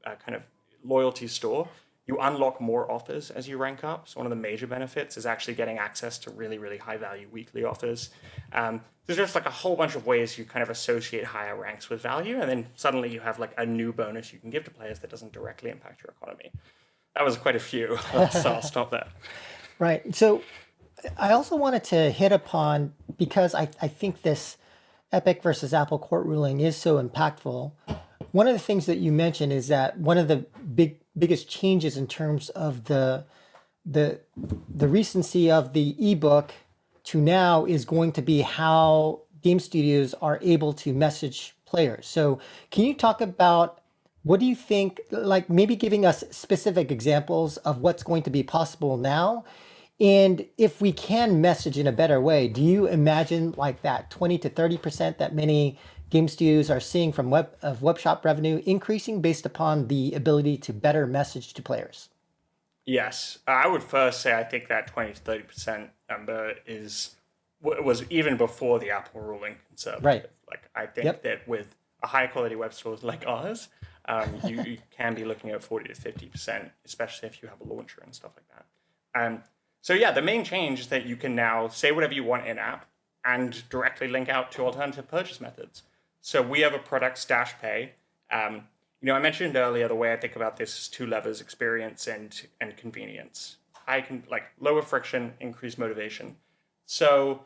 kind of loyalty store, you unlock more offers as you rank up. So one of the major benefits is actually getting access to really, really high value weekly offers. There's just like a whole bunch of ways you kind of associate higher ranks with value. And then suddenly you have like a new bonus you can give to players that doesn't directly impact your economy. That was quite a few, so I'll stop there. Right. So I also wanted to hit upon, because I think this Epic versus Apple court ruling is so impactful. One of the things that you mentioned is that one of the biggest changes in terms of the recency of the ebook to now is going to be how game studios are able to message players. So can you talk about, what do you think, like maybe giving us specific examples of what's going to be possible now? And if we can message in a better way, do you imagine like that 20 to 30% that many game studios are seeing from web shop revenue increasing based upon the ability to better message to players? Yes, I would first say I think that 20 to 30% number was even before the Apple ruling conservative. Right. Like, I think that with a high quality web store like ours, you can be looking at 40 to 50%, especially if you have a launcher and stuff like that. So yeah, the main change is that you can now say whatever you want in app and directly link out to alternative purchase methods. So we have a product, Stash Pay. I mentioned earlier the way I think about this is 2 levers: experience and convenience. Lower friction, increase motivation. So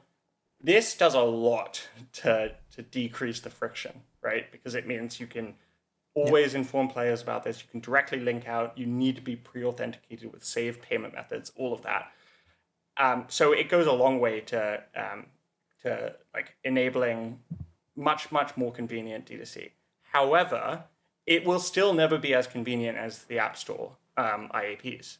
this does a lot to decrease the friction, right? Because it means you can always inform players about this. You can directly link out. You need to be pre-authenticated with saved payment methods, all of that. So it goes a long way to enabling much, much more convenient D2C. However, it will still never be as convenient as the App Store IAPs.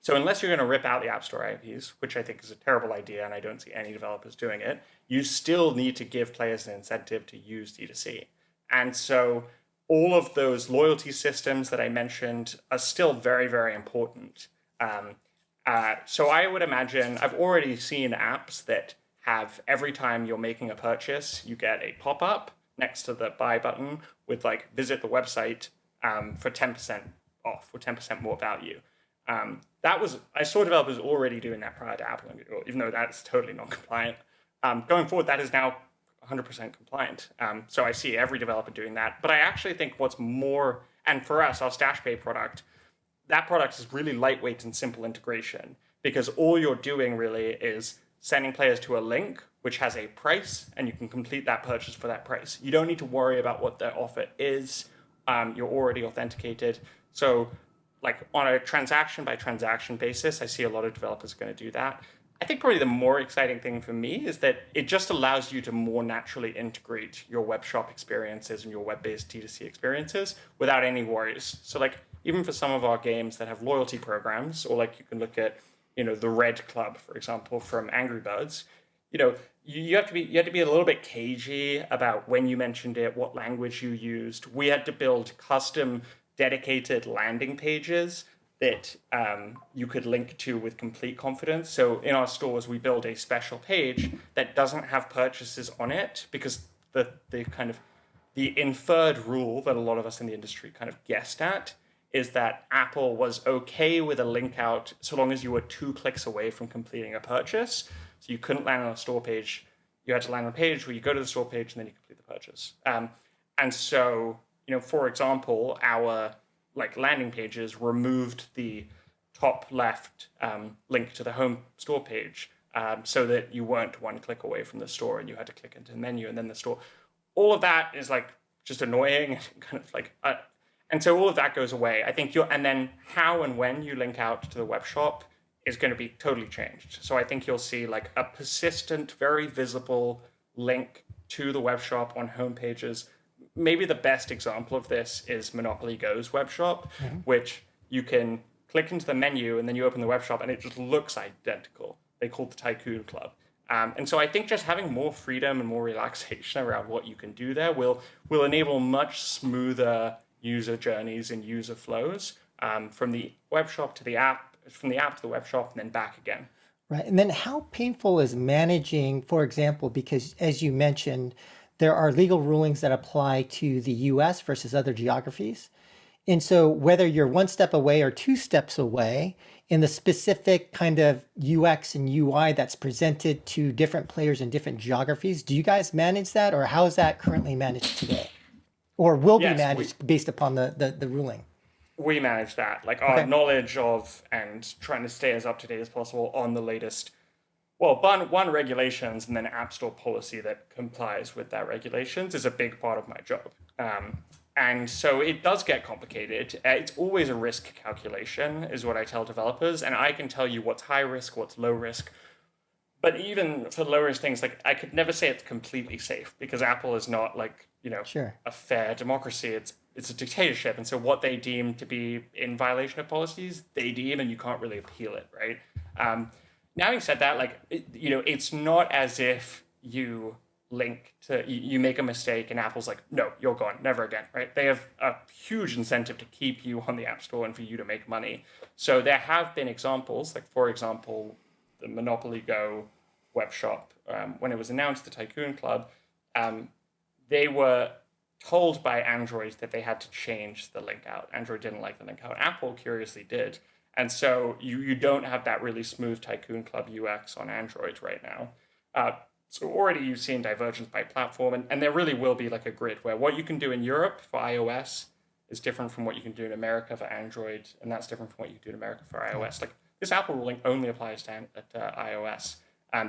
So unless you're going to rip out the App Store IAPs, which I think is a terrible idea, and I don't see any developers doing it, you still need to give players an incentive to use D2C. And so all of those loyalty systems that I mentioned are still very, very important. So I would imagine, I've already seen apps that have, every time you're making a purchase, you get a pop-up next to the buy button with visit the website for 10% off or 10% more value. I saw developers already doing that prior to Apple, even though that's totally non-compliant. Going forward, that is now 100% compliant. So I see every developer doing that. But I actually think what's more, and for us, our Stash Pay product, that product is really lightweight and simple integration, because all you're doing really is sending players to a link which has a price, and you can complete that purchase for that price. You don't need to worry about what their offer is. You're already authenticated. So on a transaction by transaction basis, I see a lot of developers going to do that. I think probably the more exciting thing for me is that it just allows you to more naturally integrate your web shop experiences and your web-based D2C experiences without any worries. So even for some of our games that have loyalty programs, or you can look at, the Red Club, for example, from Angry Birds, you had to be a little bit cagey about when you mentioned it, what language you used. We had to build custom dedicated landing pages that you could link to with complete confidence. So in our stores, we build a special page that doesn't have purchases on it, because the inferred rule that a lot of us in the industry kind of guessed at is that Apple was okay with a link out so long as you were 2 clicks away from completing a purchase. So you couldn't land on a store page. You had to land on a page where you go to the store page and then you complete the purchase. And so, for example, our landing pages removed the top left link to the home store page, so that you weren't 1 click away from the store and you had to click into the menu and then the store. All of that is just annoying and kind of and so all of that goes away. I think and then how and when you link out to the web shop is going to be totally changed. So I think you'll see like a persistent, very visible link to the web shop on homepages. Maybe the best example of this is Monopoly Go's web shop, which you can click into the menu and then you open the web shop and it just looks identical. They call it the Tycoon Club. And so I think just having more freedom and more relaxation around what you can do there will enable much smoother user journeys and user flows from the web shop to the app, from the app to the web shop, and then back again. Right. And then how painful is managing, for example, because as you mentioned, there are legal rulings that apply to the US versus other geographies. And so whether you're one step away or two steps away in the specific kind of UX and UI that's presented to different players in different geographies, do you guys manage that, or how is that currently managed today? Or will be managed based upon the ruling? We manage that. Like our knowledge of and trying to stay as up to date as possible on the latest, well, one regulations and then App Store policy that complies with that regulations is a big part of my job. And so it does get complicated. It's always a risk calculation, is what I tell developers. And I can tell you what's high risk, what's low risk. But even for low risk things, like I could never say it's completely safe because Apple is not like, a fair democracy. It's a dictatorship. And so what they deem to be in violation of policies, they deem, and you can't really appeal it, right? Now, having said that, like, it's not as if you you make a mistake and Apple's like, no, you're gone, never again, right? They have a huge incentive to keep you on the App Store and for you to make money. So there have been examples, like for example, the Monopoly Go web shop, when it was announced, the Tycoon Club, they were told by Android that they had to change the link out. Android didn't like the link out. Apple curiously did. And so you don't have that really smooth Tycoon Club UX on Android right now. So already you've seen divergence by platform, and there really will be like a grid where what you can do in Europe for iOS is different from what you can do in America for Android, and that's different from what you do in America for iOS. Like this Apple ruling only applies to iOS.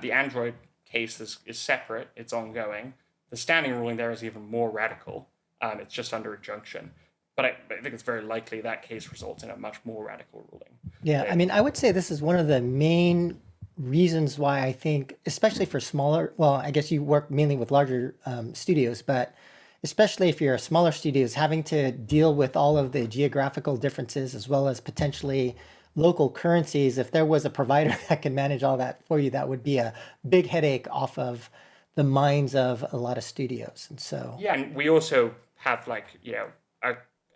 The Android case is separate, it's ongoing. The standing ruling there is even more radical. It's just under injunction. But I think it's very likely that case results in a much more radical ruling. Yeah, I mean, I would say this is one of the main reasons why I think, especially for smaller, well, I guess you work mainly with larger studios, but especially if you're a smaller studios, having to deal with all of the geographical differences as well as potentially local currencies, if there was a provider that can manage all that for you, that would be a big headache off of the minds of a lot of studios. And so yeah, and we also have like,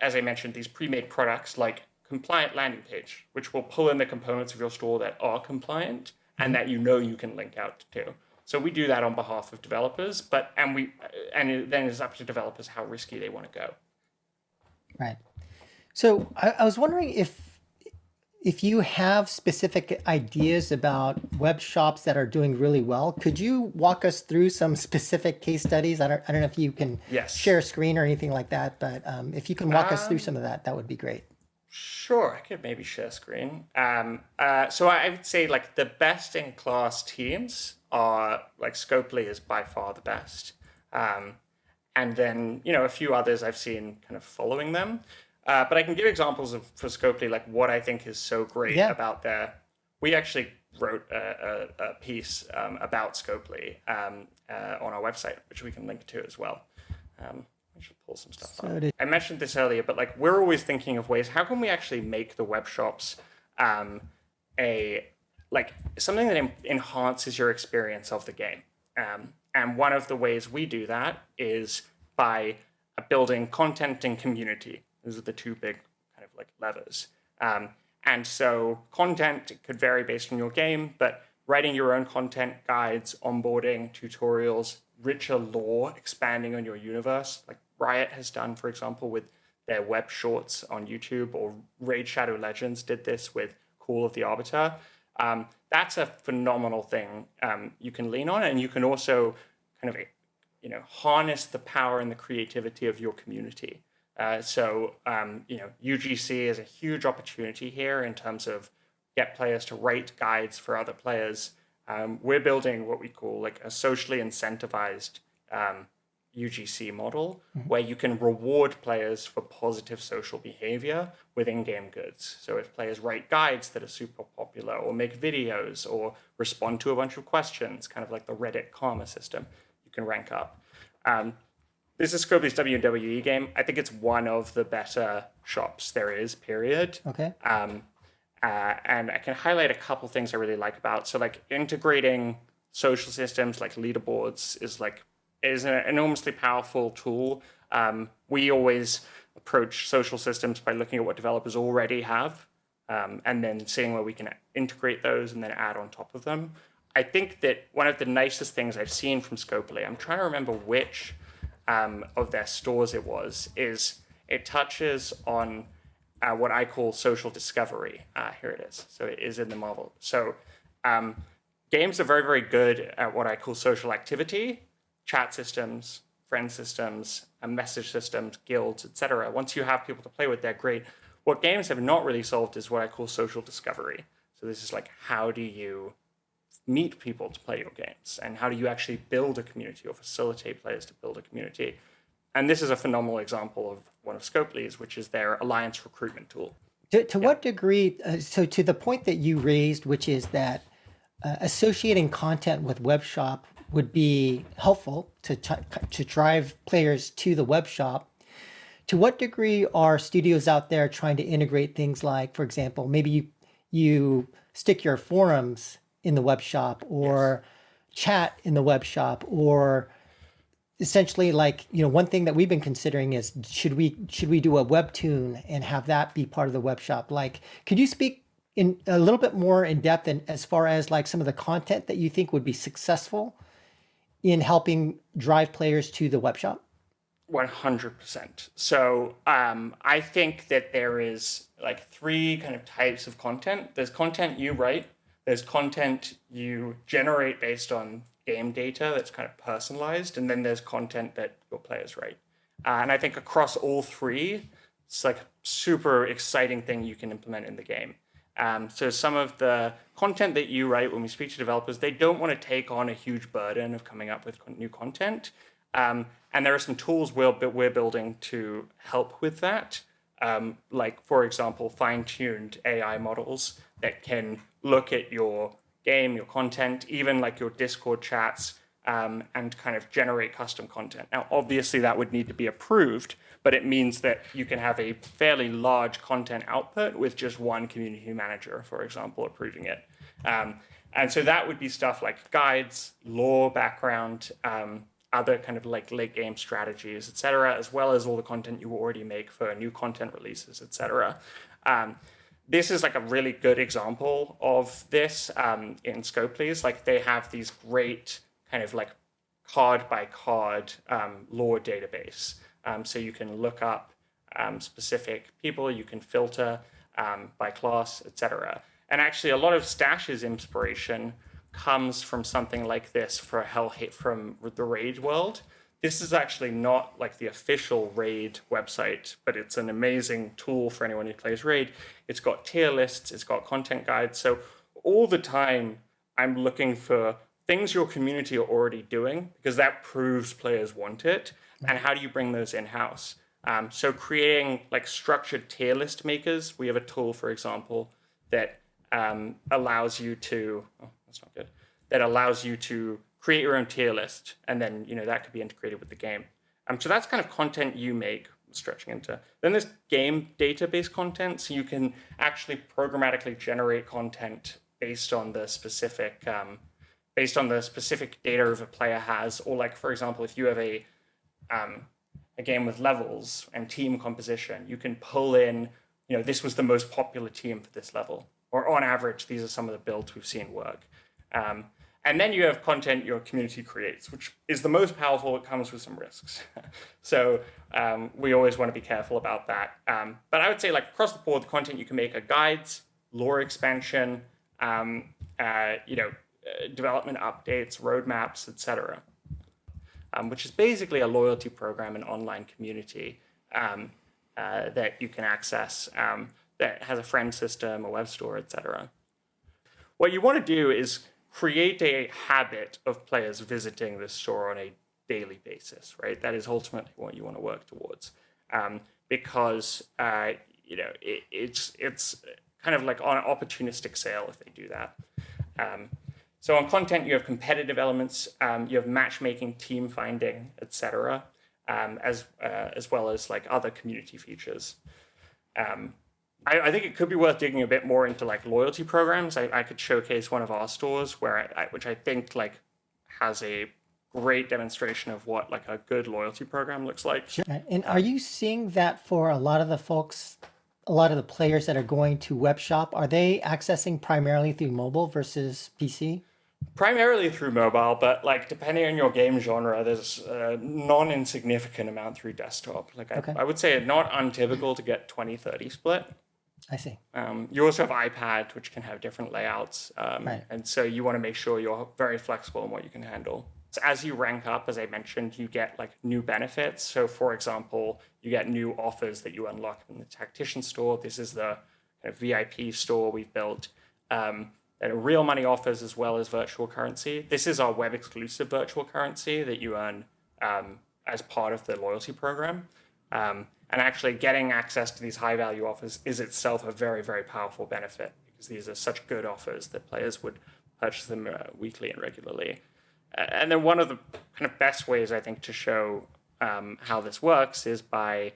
as I mentioned, these pre-made products like compliant landing page, which will pull in the components of your store that are compliant and that you can link out to. So we do that on behalf of developers, and then it's up to developers how risky they want to go. Right. So I was wondering if you have specific ideas about web shops that are doing really well. Could you walk us through some specific case studies? I don't know if you can share a screen or anything like that, but if you can walk us through some of that, that would be great. Sure, I could maybe share screen. So I would say like the best in class teams are like Scopely is by far the best. And then, a few others I've seen kind of following them. But I can give examples for Scopely, like what I think is so great about we actually wrote a piece about Scopely on our website, which we can link to as well. I should pull some stuff up. I mentioned this earlier, but like we're always thinking of ways, how can we actually make the web shops something that enhances your experience of the game? And one of the ways we do that is by building content and community. Those are the two big kind of like levers. And so content could vary based on your game, but writing your own content, guides, onboarding, tutorials, richer lore, expanding on your universe, like Riot has done, for example, with their web shorts on YouTube, or Raid Shadow Legends did this with Call of the Arbiter. That's a phenomenal thing you can lean on, and you can also kind of harness the power and the creativity of your community. So UGC is a huge opportunity here in terms of get players to write guides for other players. We're building what we call like a socially incentivized UGC model where you can reward players for positive social behavior with in-game goods. So if players write guides that are super popular or make videos or respond to a bunch of questions, kind of like the Reddit karma system, you can rank up. This is Scopely's WWE game. I think it's one of the better shops there is, period. Okay. And I can highlight a couple things I really like about. So like integrating social systems like leaderboards is an enormously powerful tool. We always approach social systems by looking at what developers already have and then seeing where we can integrate those and then add on top of them. I think that one of the nicest things I've seen from Scopely, I'm trying to remember which of their stores it was, is it touches on what I call social discovery. Here it is. So it is in the model. So games are very, very good at what I call social activity, chat systems, friend systems, message systems, guilds, etc. Once you have people to play with, they're great. What games have not really solved is what I call social discovery. So this is like, how do you meet people to play your games? And how do you actually build a community or facilitate players to build a community? And this is a phenomenal example of one of Scopely's, which is their alliance recruitment tool. To what degree, so to the point that you raised, which is that associating content with web shop would be helpful to drive players to the web shop. To what degree are studios out there trying to integrate things like, for example, maybe you stick your forums in the web shop or chat in the web shop, or essentially like, one thing that we've been considering is should we do a webtoon and have that be part of the web shop? Like, could you speak in a little bit more in depth and as far as like some of the content that you think would be successful in helping drive players to the web shop? 100%. So I think that there is like three kind of types of content. There's content you write, there's content you generate based on game data that's kind of personalized, and then there's content that your players write. And I think across all three, it's like a super exciting thing you can implement in the game. So some of the content that you write, when we speak to developers, they don't want to take on a huge burden of coming up with new content. And there are some tools we're building to help with that. Like, for example, fine-tuned AI models that can look at your game, your content, even like your Discord chats, and kind of generate custom content. Now, obviously, that would need to be approved, but it means that you can have a fairly large content output with just one community manager, for example, approving it. And so that would be stuff like guides, lore background, other kind of like late game strategies, et cetera, as well as all the content you already make for new content releases, et cetera. This is like a really good example of this in Scopely's. Like, they have these great kind of like card by card lore database. So you can look up specific people, you can filter by class, etc. And actually, a lot of Stash's inspiration comes from something like this for from the Raid world. This is actually not like the official Raid website, but it's an amazing tool for anyone who plays Raid. It's got tier lists, it's got content guides. So all the time, I'm looking for things your community are already doing, because that proves players want it. And how do you bring those in-house? So creating like structured tier list makers. We have a tool, for example, that allows you to, that's not good, that allows you to create your own tier list, and then that could be integrated with the game. So that's kind of content you make, stretching into. Then there's game database content, so you can actually programmatically generate content based on the specific data a player has, or like, for example, if you have a game with levels and team composition, you can pull in, this was the most popular team for this level, or on average, these are some of the builds we've seen work. And then you have content your community creates, which is the most powerful. It comes with some risks. So we always want to be careful about that. But I would say, like, across the board, the content you can make are guides, lore expansion, development updates, roadmaps, etc. Which is basically a loyalty program and online community that you can access that has a friend system, a web store, etc. What you want to do is create a habit of players visiting this store on a daily basis, right? That is ultimately what you want to work towards, because it's kind of like on an opportunistic sale if they do that. So on content, you have competitive elements, you have matchmaking, team finding, etc., as well as like other community features. I think it could be worth digging a bit more into like loyalty programs. I could showcase one of our stores which I think like has a great demonstration of what like a good loyalty program looks like. Sure. And are you seeing that for a lot of the folks, a lot of the players that are going to web shop, are they accessing primarily through mobile versus PC? Primarily through mobile, but like depending on your game genre, there's a non-insignificant amount through desktop. Like Okay. I would say it's not untypical to get 20-30 split. I see. You also have iPad, which can have different layouts. Right. And so you want to make sure you're very flexible in what you can handle. So as you rank up, as I mentioned, you get like new benefits. So for example, you get new offers that you unlock in the Tactician store. This is the kind of VIP store we've built. And real money offers as well as virtual currency. This is our web exclusive virtual currency that you earn as part of the loyalty program. And actually getting access to these high value offers is itself a very, very powerful benefit because these are such good offers that players would purchase them weekly and regularly. And then one of the kind of best ways I think to show how this works is by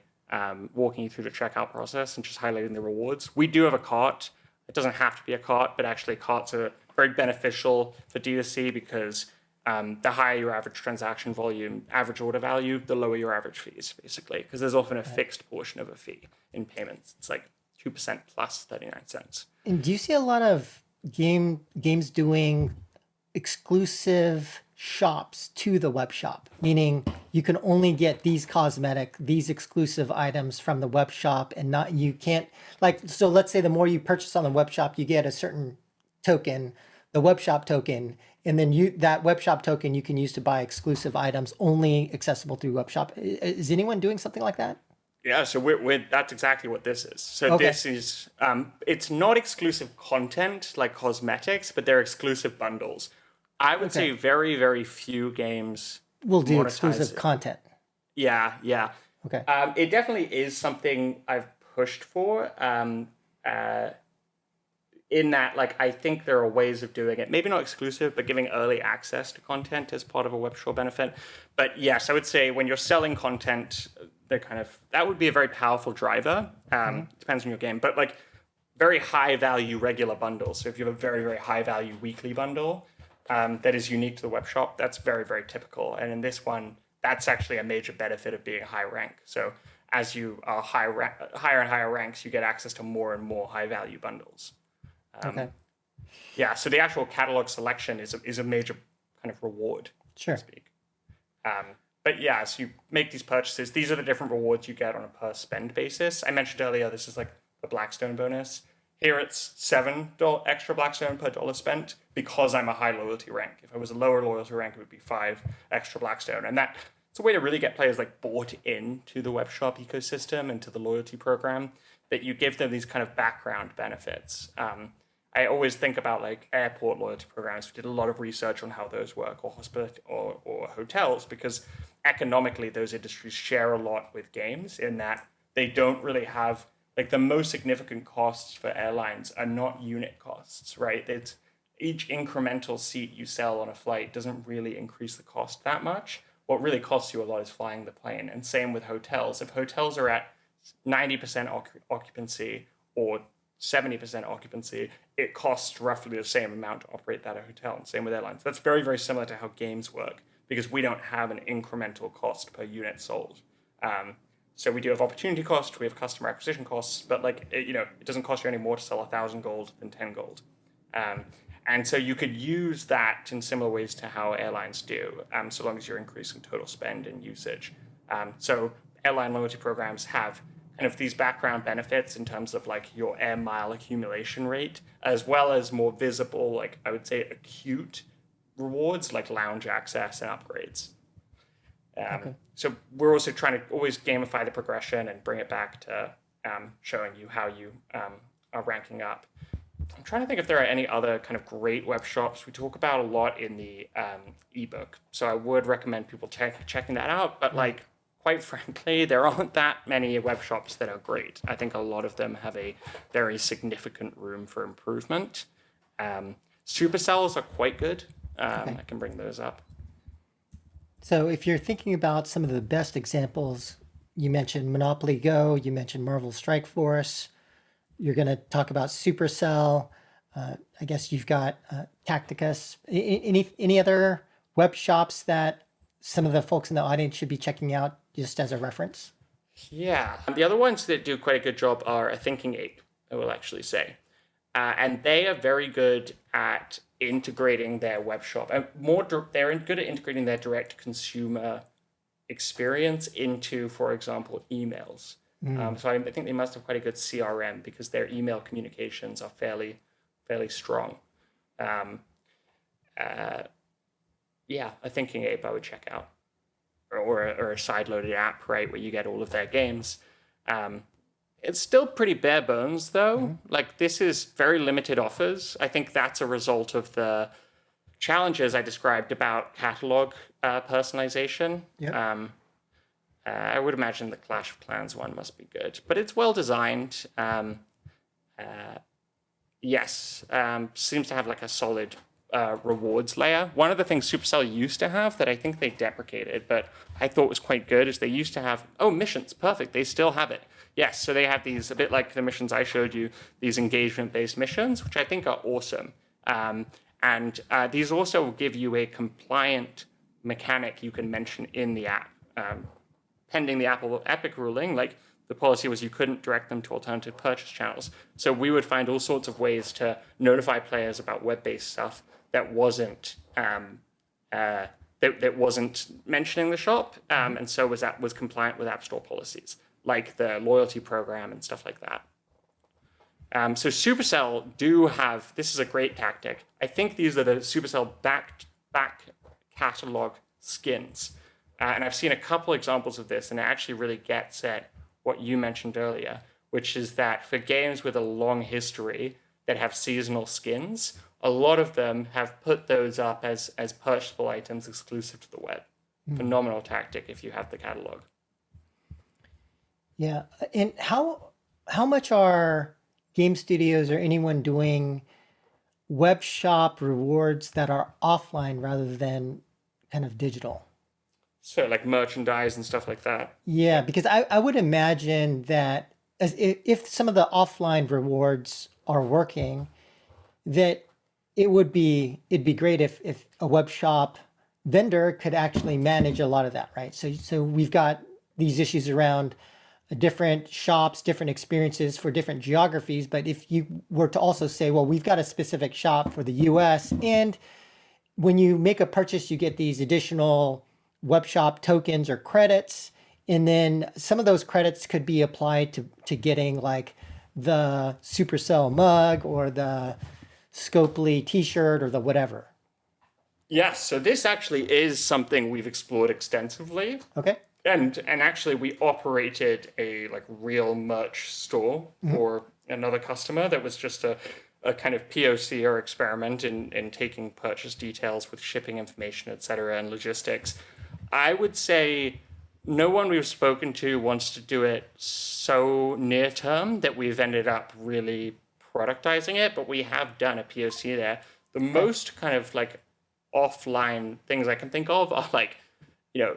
walking you through the checkout process and just highlighting the rewards. We do have a cart. It doesn't have to be a cart, but actually carts are very beneficial for D2C because the higher your average transaction volume, average order value, the lower your average fees, basically, because there's often a fixed portion of a fee in payments. It's like 2% plus 39 cents. And do you see a lot of games doing exclusive shops to the web shop, meaning you can only get these exclusive items from the web shop and not, you can't, like, so let's say the more you purchase on the web shop, you get a certain token, the web shop token, and then that web shop token you can use to buy exclusive items only accessible through web shop. Is anyone doing something like that? Yeah, so that's exactly what this is. So Okay. this is, it's not exclusive content like cosmetics, but they're exclusive bundles. I would say very, very few games We'll do monetize exclusive it. content. Yeah. Okay. It definitely is something I've pushed for. In that, like, I think there are ways of doing it. Maybe not exclusive, but giving early access to content as part of a web shop benefit. But yes, I would say when you're selling content, that would be a very powerful driver. Depends on your game, but like very high value regular bundles. So if you have a very, very high value weekly bundle that is unique to the web shop, that's very, very typical. And in this one, that's actually a major benefit of being high rank. So as you are higher and higher ranks, you get access to more and more high value bundles. Okay. Yeah, so the actual catalog selection is a major kind of reward, Sure. so to speak. But yeah, so you make these purchases. These are the different rewards you get on a per spend basis. I mentioned earlier, this is like the Blackstone bonus. Here it's $7 extra Blackstone per dollar spent because I'm a high loyalty rank. If I was a lower loyalty rank, it would be 5 extra Blackstone. And it's a way to really get players like bought into the web shop ecosystem and to the loyalty program, that you give them these kind of background benefits. I always think about like airport loyalty programs. We did a lot of research on how those work, or hospitality or hotels, because economically those industries share a lot with games in that they don't really have, like, the most significant costs for airlines are not unit costs, right? It's each incremental seat you sell on a flight doesn't really increase the cost that much. What really costs you a lot is flying the plane. And same with hotels. If hotels are at 90% occupancy or 70% occupancy, it costs roughly the same amount to operate that hotel. And same with airlines. That's very, very similar to how games work, because we don't have an incremental cost per unit sold. So we do have opportunity cost, we have customer acquisition costs, but like, it doesn't cost you any more to sell 1,000 gold than 10 gold. And so you could use that in similar ways to how airlines do, so long as you're increasing total spend and usage. So airline loyalty programs have kind of these background benefits in terms of like your air mile accumulation rate, as well as more visible, like I would say acute rewards like lounge access and upgrades. So we're also trying to always gamify the progression and bring it back to showing you how you are ranking up. I'm trying to think if there are any other kind of great web shops. We talk about a lot in the ebook, so I would recommend people checking that out. But like, quite frankly, there aren't that many web shops that are great. I think a lot of them have a very significant room for improvement. Supercells are quite good. I can bring those up. So if you're thinking about some of the best examples, you mentioned Monopoly Go, you mentioned Marvel Strike Force, you're going to talk about Supercell. I guess you've got Tacticus. Any other web shops that some of the folks in the audience should be checking out just as a reference? Yeah. The other ones that do quite a good job are a Thinking Ape, I will actually say. And they are very good at integrating their web shop. And they're good at integrating their direct consumer experience into, for example, emails. So I think they must have quite a good CRM because their email communications are fairly strong. Yeah, a Thinking Ape I would check out, or a side-loaded app, right, where you get all of their games. It's still pretty bare bones, though. Like, this is very limited offers. I think that's a result of the challenges I described about catalog personalization. Yep. I would imagine the Clash of Clans one must be good, but it's well designed. Yes, seems to have like a solid rewards layer. One of the things Supercell used to have that I think they deprecated, but I thought was quite good, is they used to have, missions, perfect, they still have it. Yes, so they have these, a bit like the missions I showed you, these engagement-based missions, which I think are awesome. And these also give you a compliant mechanic you can mention in the app. Pending the Epic ruling, like the policy was you couldn't direct them to alternative purchase channels. So we would find all sorts of ways to notify players about web-based stuff that wasn't that wasn't mentioning the shop, and so was compliant with App Store policies, like the loyalty program and stuff like that. So Supercell do have, this is a great tactic. I think these are the Supercell back catalog skins. And I've seen a couple examples of this, and it actually really gets at what you mentioned earlier, which is that for games with a long history that have seasonal skins, a lot of them have put those up as purchasable items exclusive to the web. Phenomenal tactic if you have the catalog. Yeah. And how much are game studios or anyone doing web shop rewards that are offline rather than kind of digital? So like merchandise and stuff like that. Yeah, because I would imagine that if some of the offline rewards are working, that it'd be great if a web shop vendor could actually manage a lot of that, right? So we've got these issues around different shops, different experiences for different geographies. But if you were to also say, well, we've got a specific shop for the US, and when you make a purchase, you get these additional web shop tokens or credits, and then some of those credits could be applied to getting like the Supercell mug or the Scopely t-shirt or the whatever. Yes, so this actually is something we've explored extensively. Okay. And actually we operated a like real merch store for another customer that was just a kind of POC or experiment in taking purchase details with shipping information, et cetera, and logistics. I would say no one we've spoken to wants to do it so near term that we've ended up really productizing it, but we have done a POC there. The most kind of like offline things I can think of are like,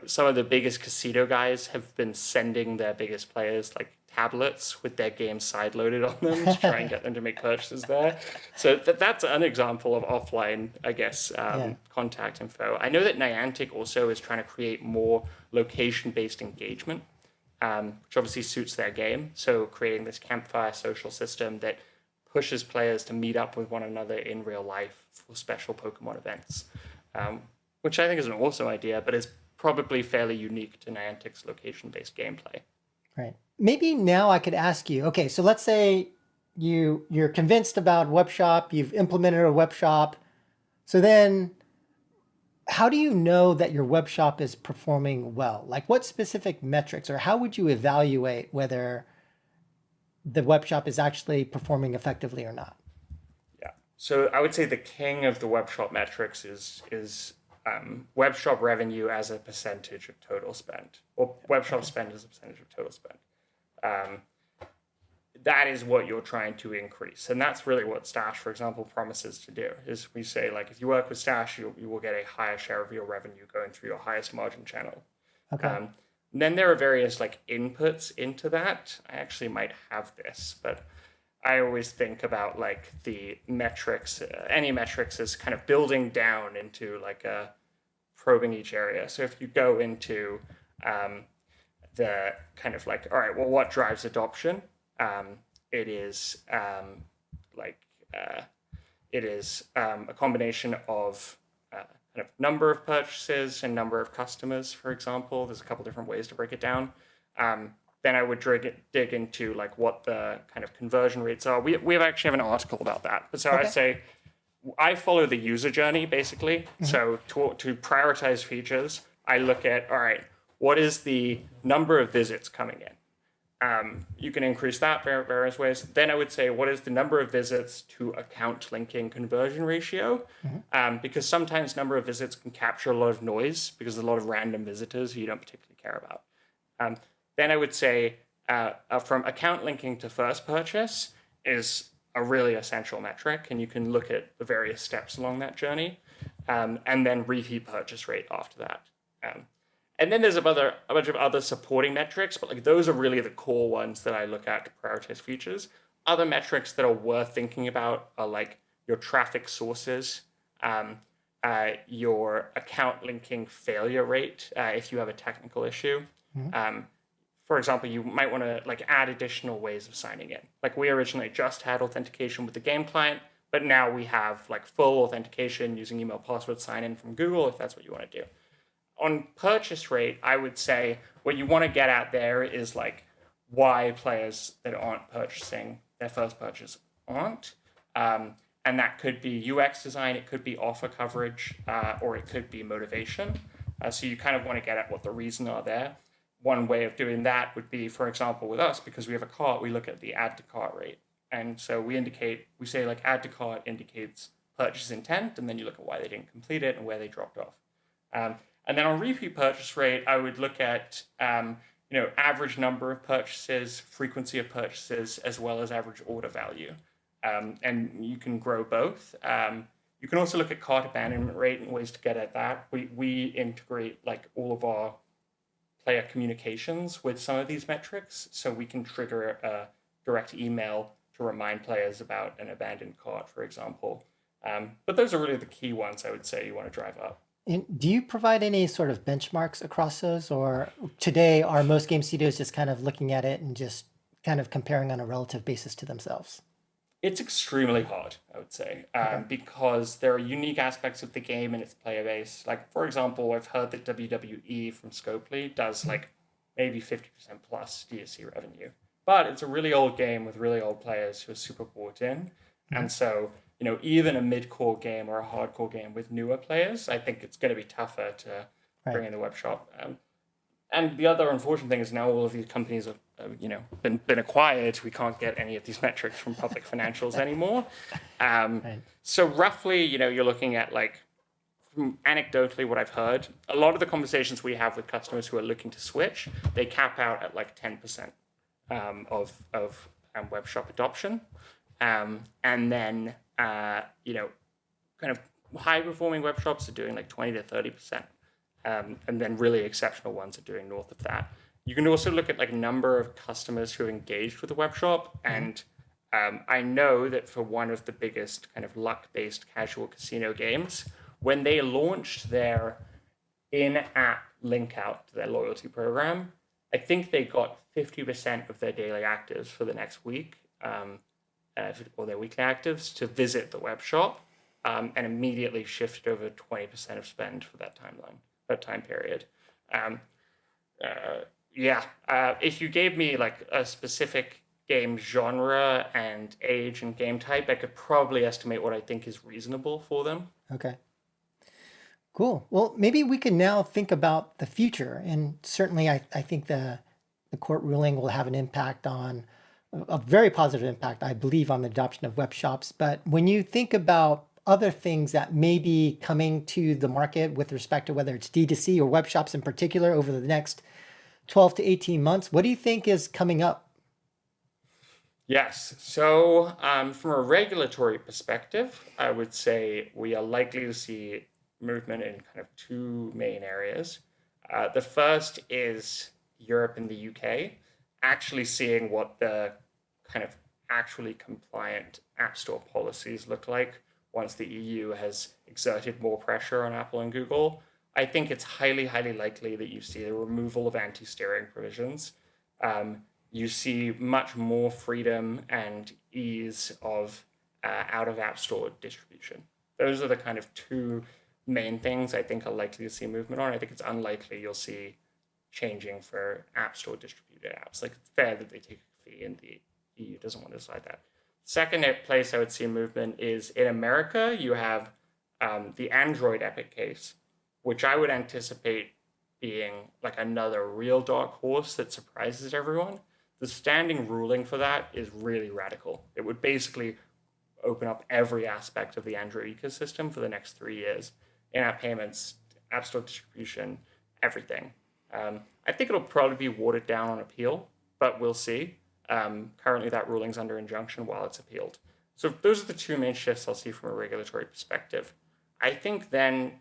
some of the biggest casino guys have been sending their biggest players like tablets with their games side-loaded on them to try and get them to make purchases there. So that's an example of offline, I guess, contact info. I know that Niantic also is trying to create more location-based engagement, which obviously suits their game. So creating this campfire social system that pushes players to meet up with one another in real life for special Pokemon events, which I think is an awesome idea, but is probably fairly unique to Niantic's location-based gameplay. Right. Maybe now I could ask you, okay, so let's say you're convinced about web shop, you've implemented a web shop. So then how do you know that your web shop is performing well? Like what specific metrics, or how would you evaluate whether the web shop is actually performing effectively or not? So I would say the king of the web shop metrics is web shop revenue as a percentage of total spend, or web shop spend as a percentage of total spend. Um, that is what you're trying to increase, and that's really what Stash, for example, promises to do. Is we say like if you work with Stash, you will get a higher share of your revenue going through your highest margin channel. Okay. Then there are various like inputs into that. I actually might have this, but I always think about like the metrics, any metrics as kind of building down into like a probing each area. So if you go into the kind of like, all right, well, what drives adoption? It is like it is a combination of kind of number of purchases and number of customers, for example. There's a couple different ways to break it down. Then I would dig into like what the kind of conversion rates are. We actually have an article about that. But so Okay. I'd say I follow the user journey basically. So to prioritize features, I look at, all right, what is the number of visits coming in? You can increase that various ways. Then I would say, what is the number of visits to account linking conversion ratio? Because sometimes number of visits can capture a lot of noise because there's a lot of random visitors who you don't particularly care about. Then I would say from account linking to first purchase is a really essential metric, and you can look at the various steps along that journey, and then repeat purchase rate after that. And then there's a bunch of other supporting metrics, but like those are really the core ones that I look at to prioritize features. Other metrics that are worth thinking about are like your traffic sources, your account linking failure rate if you have a technical issue. For example, you might want to like add additional ways of signing in. Like we originally just had authentication with the game client, but now we have like full authentication using email password sign in from Google if that's what you want to do. On purchase rate, I would say what you want to get at there is like why players that aren't purchasing their first purchase aren't. And that could be UX design, it could be offer coverage, or it could be motivation. So you kind of want to get at what the reasons are there. One way of doing that would be, for example, with us, because we have a cart, we look at the add to cart rate. And so we say like add to cart indicates purchase intent, and then you look at why they didn't complete it and where they dropped off. And then on repeat purchase rate, I would look at average number of purchases, frequency of purchases, as well as average order value. And you can grow both. You can also look at cart abandonment rate and ways to get at that. We integrate like all of our player communications with some of these metrics, so we can trigger a direct email to remind players about an abandoned cart, for example. But those are really the key ones I would say you want to drive up. And do you provide any sort of benchmarks across those, or today are most game studios just kind of looking at it and just kind of comparing on a relative basis to themselves? It's extremely hard, I would say, because there are unique aspects of the game and its player base. Like, for example, I've heard that WWE from Scopely does like maybe 50% plus DSC revenue. But it's a really old game with really old players who are super bought in. And so, even a mid-core game or a hardcore game with newer players, I think it's going to be tougher to bring in the web shop. And the other unfortunate thing is now all of these companies have, been acquired. We can't get any of these metrics from public financials anymore. So roughly, you're looking at like, anecdotally, what I've heard, a lot of the conversations we have with customers who are looking to switch, they cap out at like 10% of web shop adoption. And then, kind of high performing web shops are doing like 20 to 30%. And then really exceptional ones are doing north of that. You can also look at like number of customers who have engaged with the web shop. And I know that for one of the biggest kind of luck-based casual casino games, when they launched their in-app link out to their loyalty program, I think they got 50% of their daily actives for the next week, or their weekly actives, to visit the web shop, and immediately shifted over 20% of spend for that time period. If you gave me like a specific game genre and age and game type, I could probably estimate what I think is reasonable for them. Okay. Cool. Well, maybe we can now think about the future. And certainly I think the court ruling will have an impact on a very positive impact, I believe, on the adoption of web shops. But when you think about other things that may be coming to the market with respect to whether it's D2C or web shops in particular over the next 12 to 18 months, what do you think is coming up? Yes. So, from a regulatory perspective, I would say we are likely to see movement in kind of two main areas. The first is Europe and the UK actually seeing what the kind of actually compliant App Store policies look like once the EU has exerted more pressure on Apple and Google. I think it's highly, highly likely that you see the removal of anti-steering provisions. You see much more freedom and ease of out of App Store distribution. Those are the kind of two main things I think are likely to see movement on. I think it's unlikely you'll see changing for App Store distributed apps. Like, it's fair that they take a fee, and the EU doesn't want to decide that. Second place I would see movement is in America. You have the Android Epic case, which I would anticipate being like another real dark horse that surprises everyone. The standing ruling for that is really radical. It would basically open up every aspect of the Android ecosystem for the next 3 years. In-app payments, App Store distribution, everything. I think it'll probably be watered down on appeal, but we'll see. Currently, that ruling's under injunction while it's appealed. So those are the two main shifts I'll see from a regulatory perspective. I think then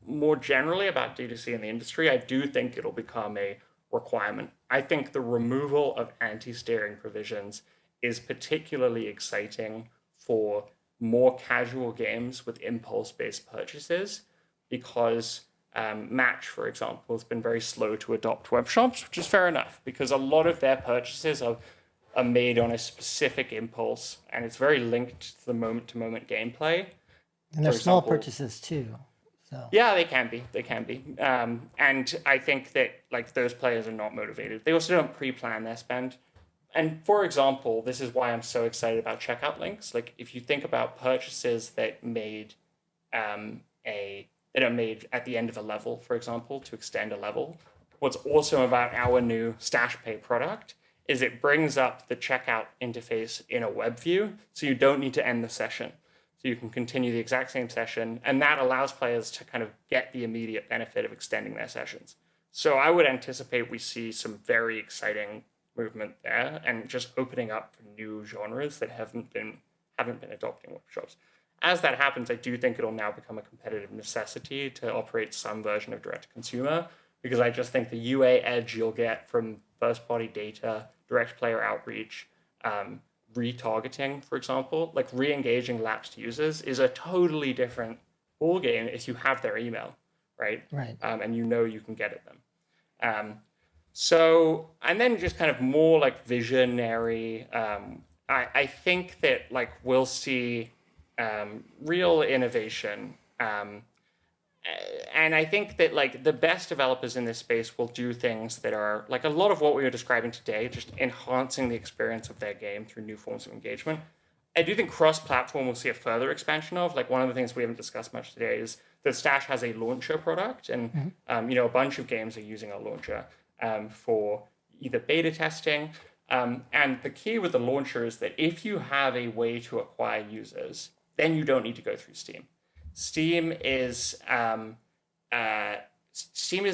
more generally about D2C in the industry, I do think it'll become a requirement. I think the removal of anti-steering provisions is particularly exciting for more casual games with impulse-based purchases because Match, for example, has been very slow to adopt web shops, which is fair enough because a lot of their purchases are made on a specific impulse and it's very linked to the moment-to-moment gameplay. And they're small purchases too. So Yeah, they can be. They can be. And I think that like those players are not motivated. They also don't pre-plan their spend. And for example, this is why I'm so excited about checkout links. Like if you think about purchases that made that are made at the end of a level, for example, to extend a level. What's awesome about our new Stash Pay product is it brings up the checkout interface in a web view, so you don't need to end the session. So you can continue the exact same session, and that allows players to kind of get the immediate benefit of extending their sessions. So I would anticipate we see some very exciting movement there, and just opening up for new genres that haven't been adopting workshops. As that happens, I do think it'll now become a competitive necessity to operate some version of direct-to-consumer, because I just think the UA edge you'll get from first-party data, direct player outreach, retargeting, for example, like re-engaging lapsed users is a totally different ballgame if you have their email, right? Right. And you know you can get at them. So, and then just kind of more like visionary, I think that like we'll see real innovation. And I think that like the best developers in this space will do things that are like a lot of what we were describing today, just enhancing the experience of their game through new forms of engagement. I do think cross-platform will see a further expansion of. Like one of the things we haven't discussed much today is that Stash has a launcher product, and a bunch of games are using our launcher for either beta testing. And the key with the launcher is that if you have a way to acquire users, then you don't need to go through Steam. Steam is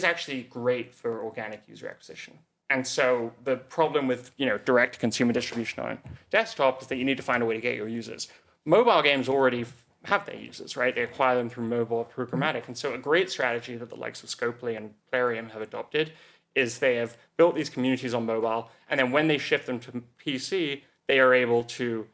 actually great for organic user acquisition. And so the problem with direct consumer distribution on desktop is that you need to find a way to get your users. Mobile games already have their users, right? They acquire them through mobile programmatic. And so a great strategy that the likes of Scopely and Plarium have adopted is they have built these communities on mobile, and then when they shift them to PC, they are able to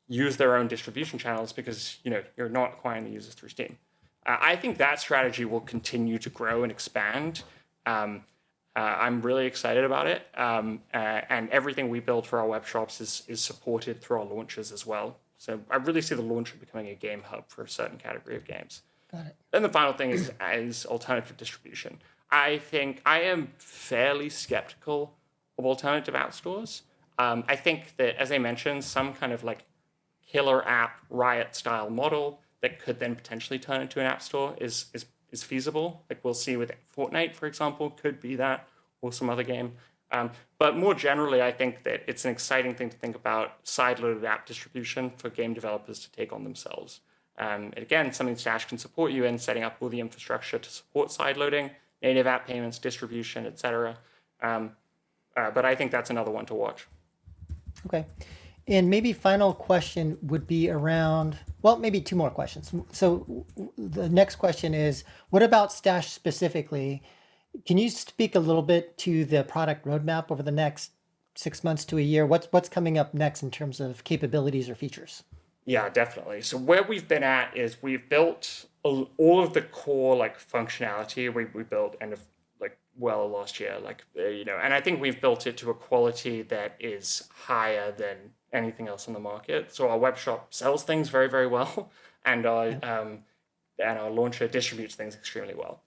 use their own distribution channels because you're not acquiring the users through Steam. I think that strategy will continue to grow and expand. I'm really excited about it, and everything we build for our web shops is supported through our launchers as well. So I really see the launcher becoming a game hub for a certain category of games. Got it. Then the final thing is alternative distribution. I think I am fairly skeptical of alternative app stores. I think that, as I mentioned, some kind of like killer app Riot style model that could then potentially turn into an app store is feasible. Like we'll see with Fortnite, for example, could be that, or some other game. But more generally, I think that it's an exciting thing to think about sideloaded app distribution for game developers to take on themselves. And again, something Stash can support you in, setting up all the infrastructure to support sideloading, native app payments, distribution, etc. But I think that's another one to watch. Okay. And maybe final question would be around, well, maybe two more questions. So the next question is, what about Stash specifically? Can you speak a little bit to the product roadmap over the next 6 months to a year? What's coming up next in terms of capabilities or features? Yeah, definitely. So where we've been at is we've built all of the core like functionality we built end of last year, and I think we've built it to a quality that is higher than anything else on the market. So our web shop sells things very, very well, and our launcher distributes things extremely well.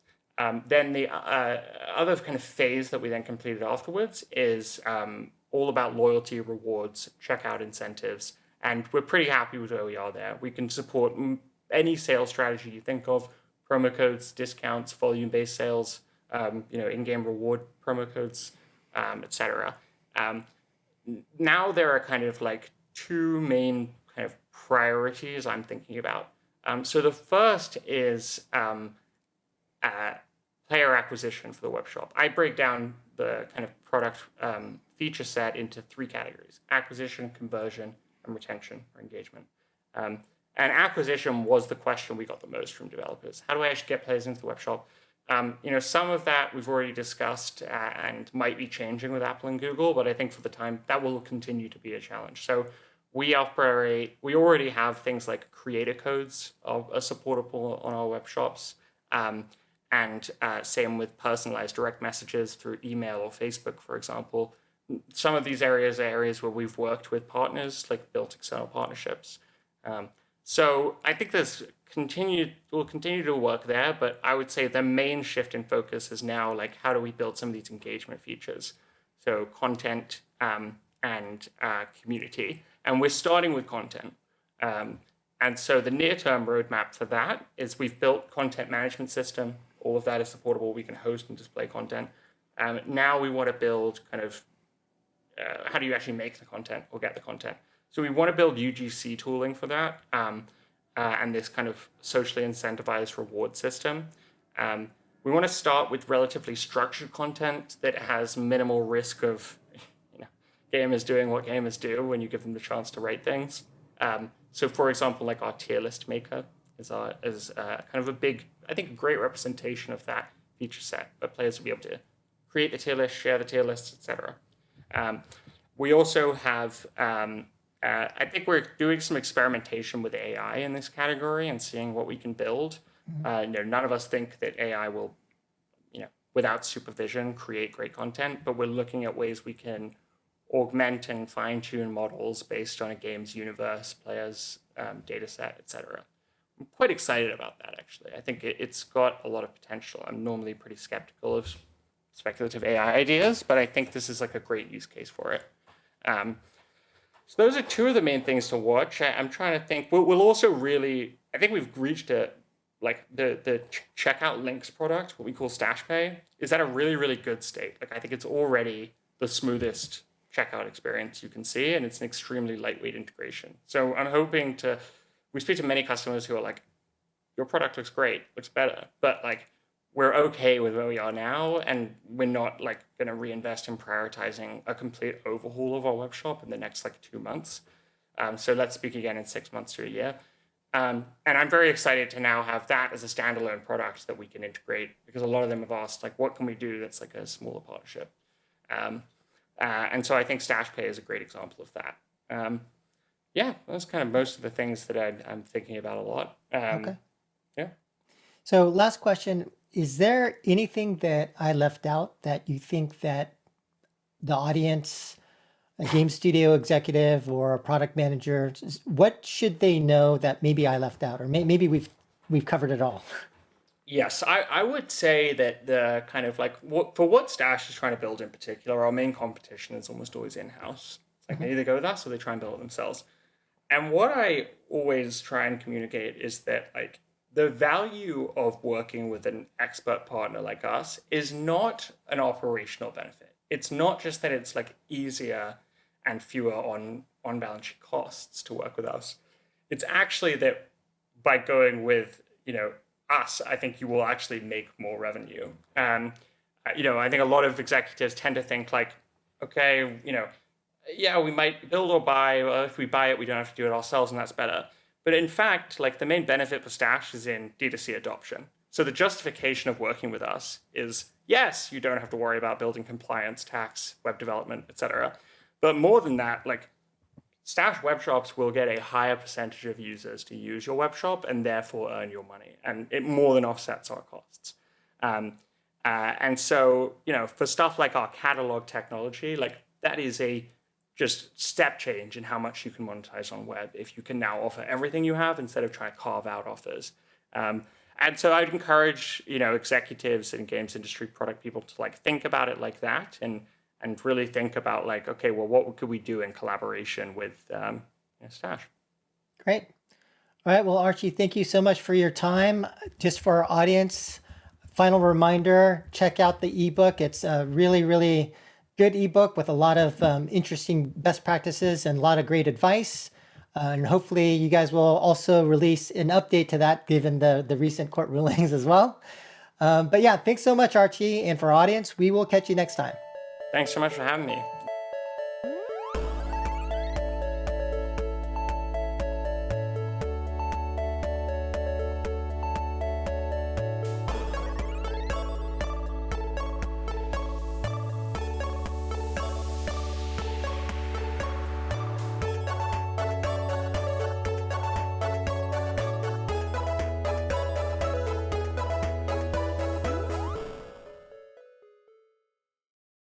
Then the other kind of phase that we then completed afterwards is all about loyalty, rewards, checkout incentives, and we're pretty happy with where we are there. We can support any sales strategy you think of: promo codes, discounts, volume-based sales, in-game reward promo codes, etc. Now there are kind of like two main kind of priorities I'm thinking about. So the first is player acquisition for the web shop. I break down the kind of product feature set into three categories: acquisition, conversion, and retention or engagement. And acquisition was the question we got the most from developers. How do I actually get players into the web shop? Some of that we've already discussed and might be changing with Apple and Google, but I think for the time that will continue to be a challenge. So we already have things like creator codes are supportable on our web shops, and same with personalized direct messages through email or Facebook, for example. Some of these areas are areas where we've worked with partners, like built external partnerships. So I think we'll continue to work there, but I would say the main shift in focus is now like, how do we build some of these engagement features? So content and community. And we're starting with content. And so the near-term roadmap for that is we've built content management system. All of that is supportable. We can host and display content. Now we want to build kind of how do you actually make the content or get the content? So we want to build UGC tooling for that, and this kind of socially incentivized reward system. We want to start with relatively structured content that has minimal risk of gamers doing what gamers do when you give them the chance to rate things. So for example, like our tier list maker is kind of a big, I think, a great representation of that feature set, where players will be able to create the tier list, share the tier lists, etc. We also have, I think we're doing some experimentation with AI in this category and seeing what we can build. None of us think that AI will, without supervision, create great content, but we're looking at ways we can augment and fine-tune models based on a game's universe, players, data set, etc. I'm quite excited about that, actually. I think it's got a lot of potential. I'm normally pretty skeptical of speculative AI ideas, but I think this is like a great use case for it. So those are two of the main things to watch. I'm trying to think. We'll also really, I think we've reached the checkout links product, what we call Stash Pay, is at a really, really good state. Like, I think it's already the smoothest checkout experience you can see, and it's an extremely lightweight integration. So I'm hoping we speak to many customers who are like, your product looks great, looks better, but like, we're okay with where we are now, and we're not like going to reinvest in prioritizing a complete overhaul of our web shop in the next 2 months. So let's speak again in 6 months to a year. And I'm very excited to now have that as a standalone product that we can integrate, because a lot of them have asked, what can we do that's like a smaller partnership? And so I think Stash Pay is a great example of that. That's kind of most of the things that I'm thinking about a lot. Okay. Yeah. So last question, is there anything that I left out that you think that the audience, a game studio executive or a product manager, what should they know that maybe I left out, or maybe we've covered it all? Yes, I would say that the kind of for what Stash is trying to build in particular, our main competition is almost always in-house. It's like they either go with us or they try and build it themselves. And what I always try and communicate is that the value of working with an expert partner like us is not an operational benefit. it's not just that it's like easier and fewer on balance sheet costs to work with us. It's actually that by going with, us, I think you will actually make more revenue. I think a lot of executives tend to think like, okay, yeah, we might build or buy. Well, if we buy it, we don't have to do it ourselves, and that's better. But in fact, like the main benefit for Stash is in D2C adoption. So the justification of working with us is, yes, you don't have to worry about building compliance, tax, web development, etc. But more than that, like Stash web shops will get a higher percentage of users to use your web shop and therefore earn your money. And it more than offsets our costs. And so, for stuff like our catalog technology, like that is a just step change in how much you can monetize on web if you can now offer everything you have instead of trying to carve out offers. And so I'd encourage, executives and games industry product people to like think about it like that and really think about like, okay, well, what could we do in collaboration with Stash? Great. All right. Well, Archie, thank you so much for your time. Just for our audience, final reminder, check out the ebook. It's a really, really good ebook with a lot of interesting best practices and a lot of great advice. And hopefully you guys will also release an update to that given the recent court rulings as well. But yeah, thanks so much, Archie. And for our audience, we will catch you next time. Thanks so much for having me.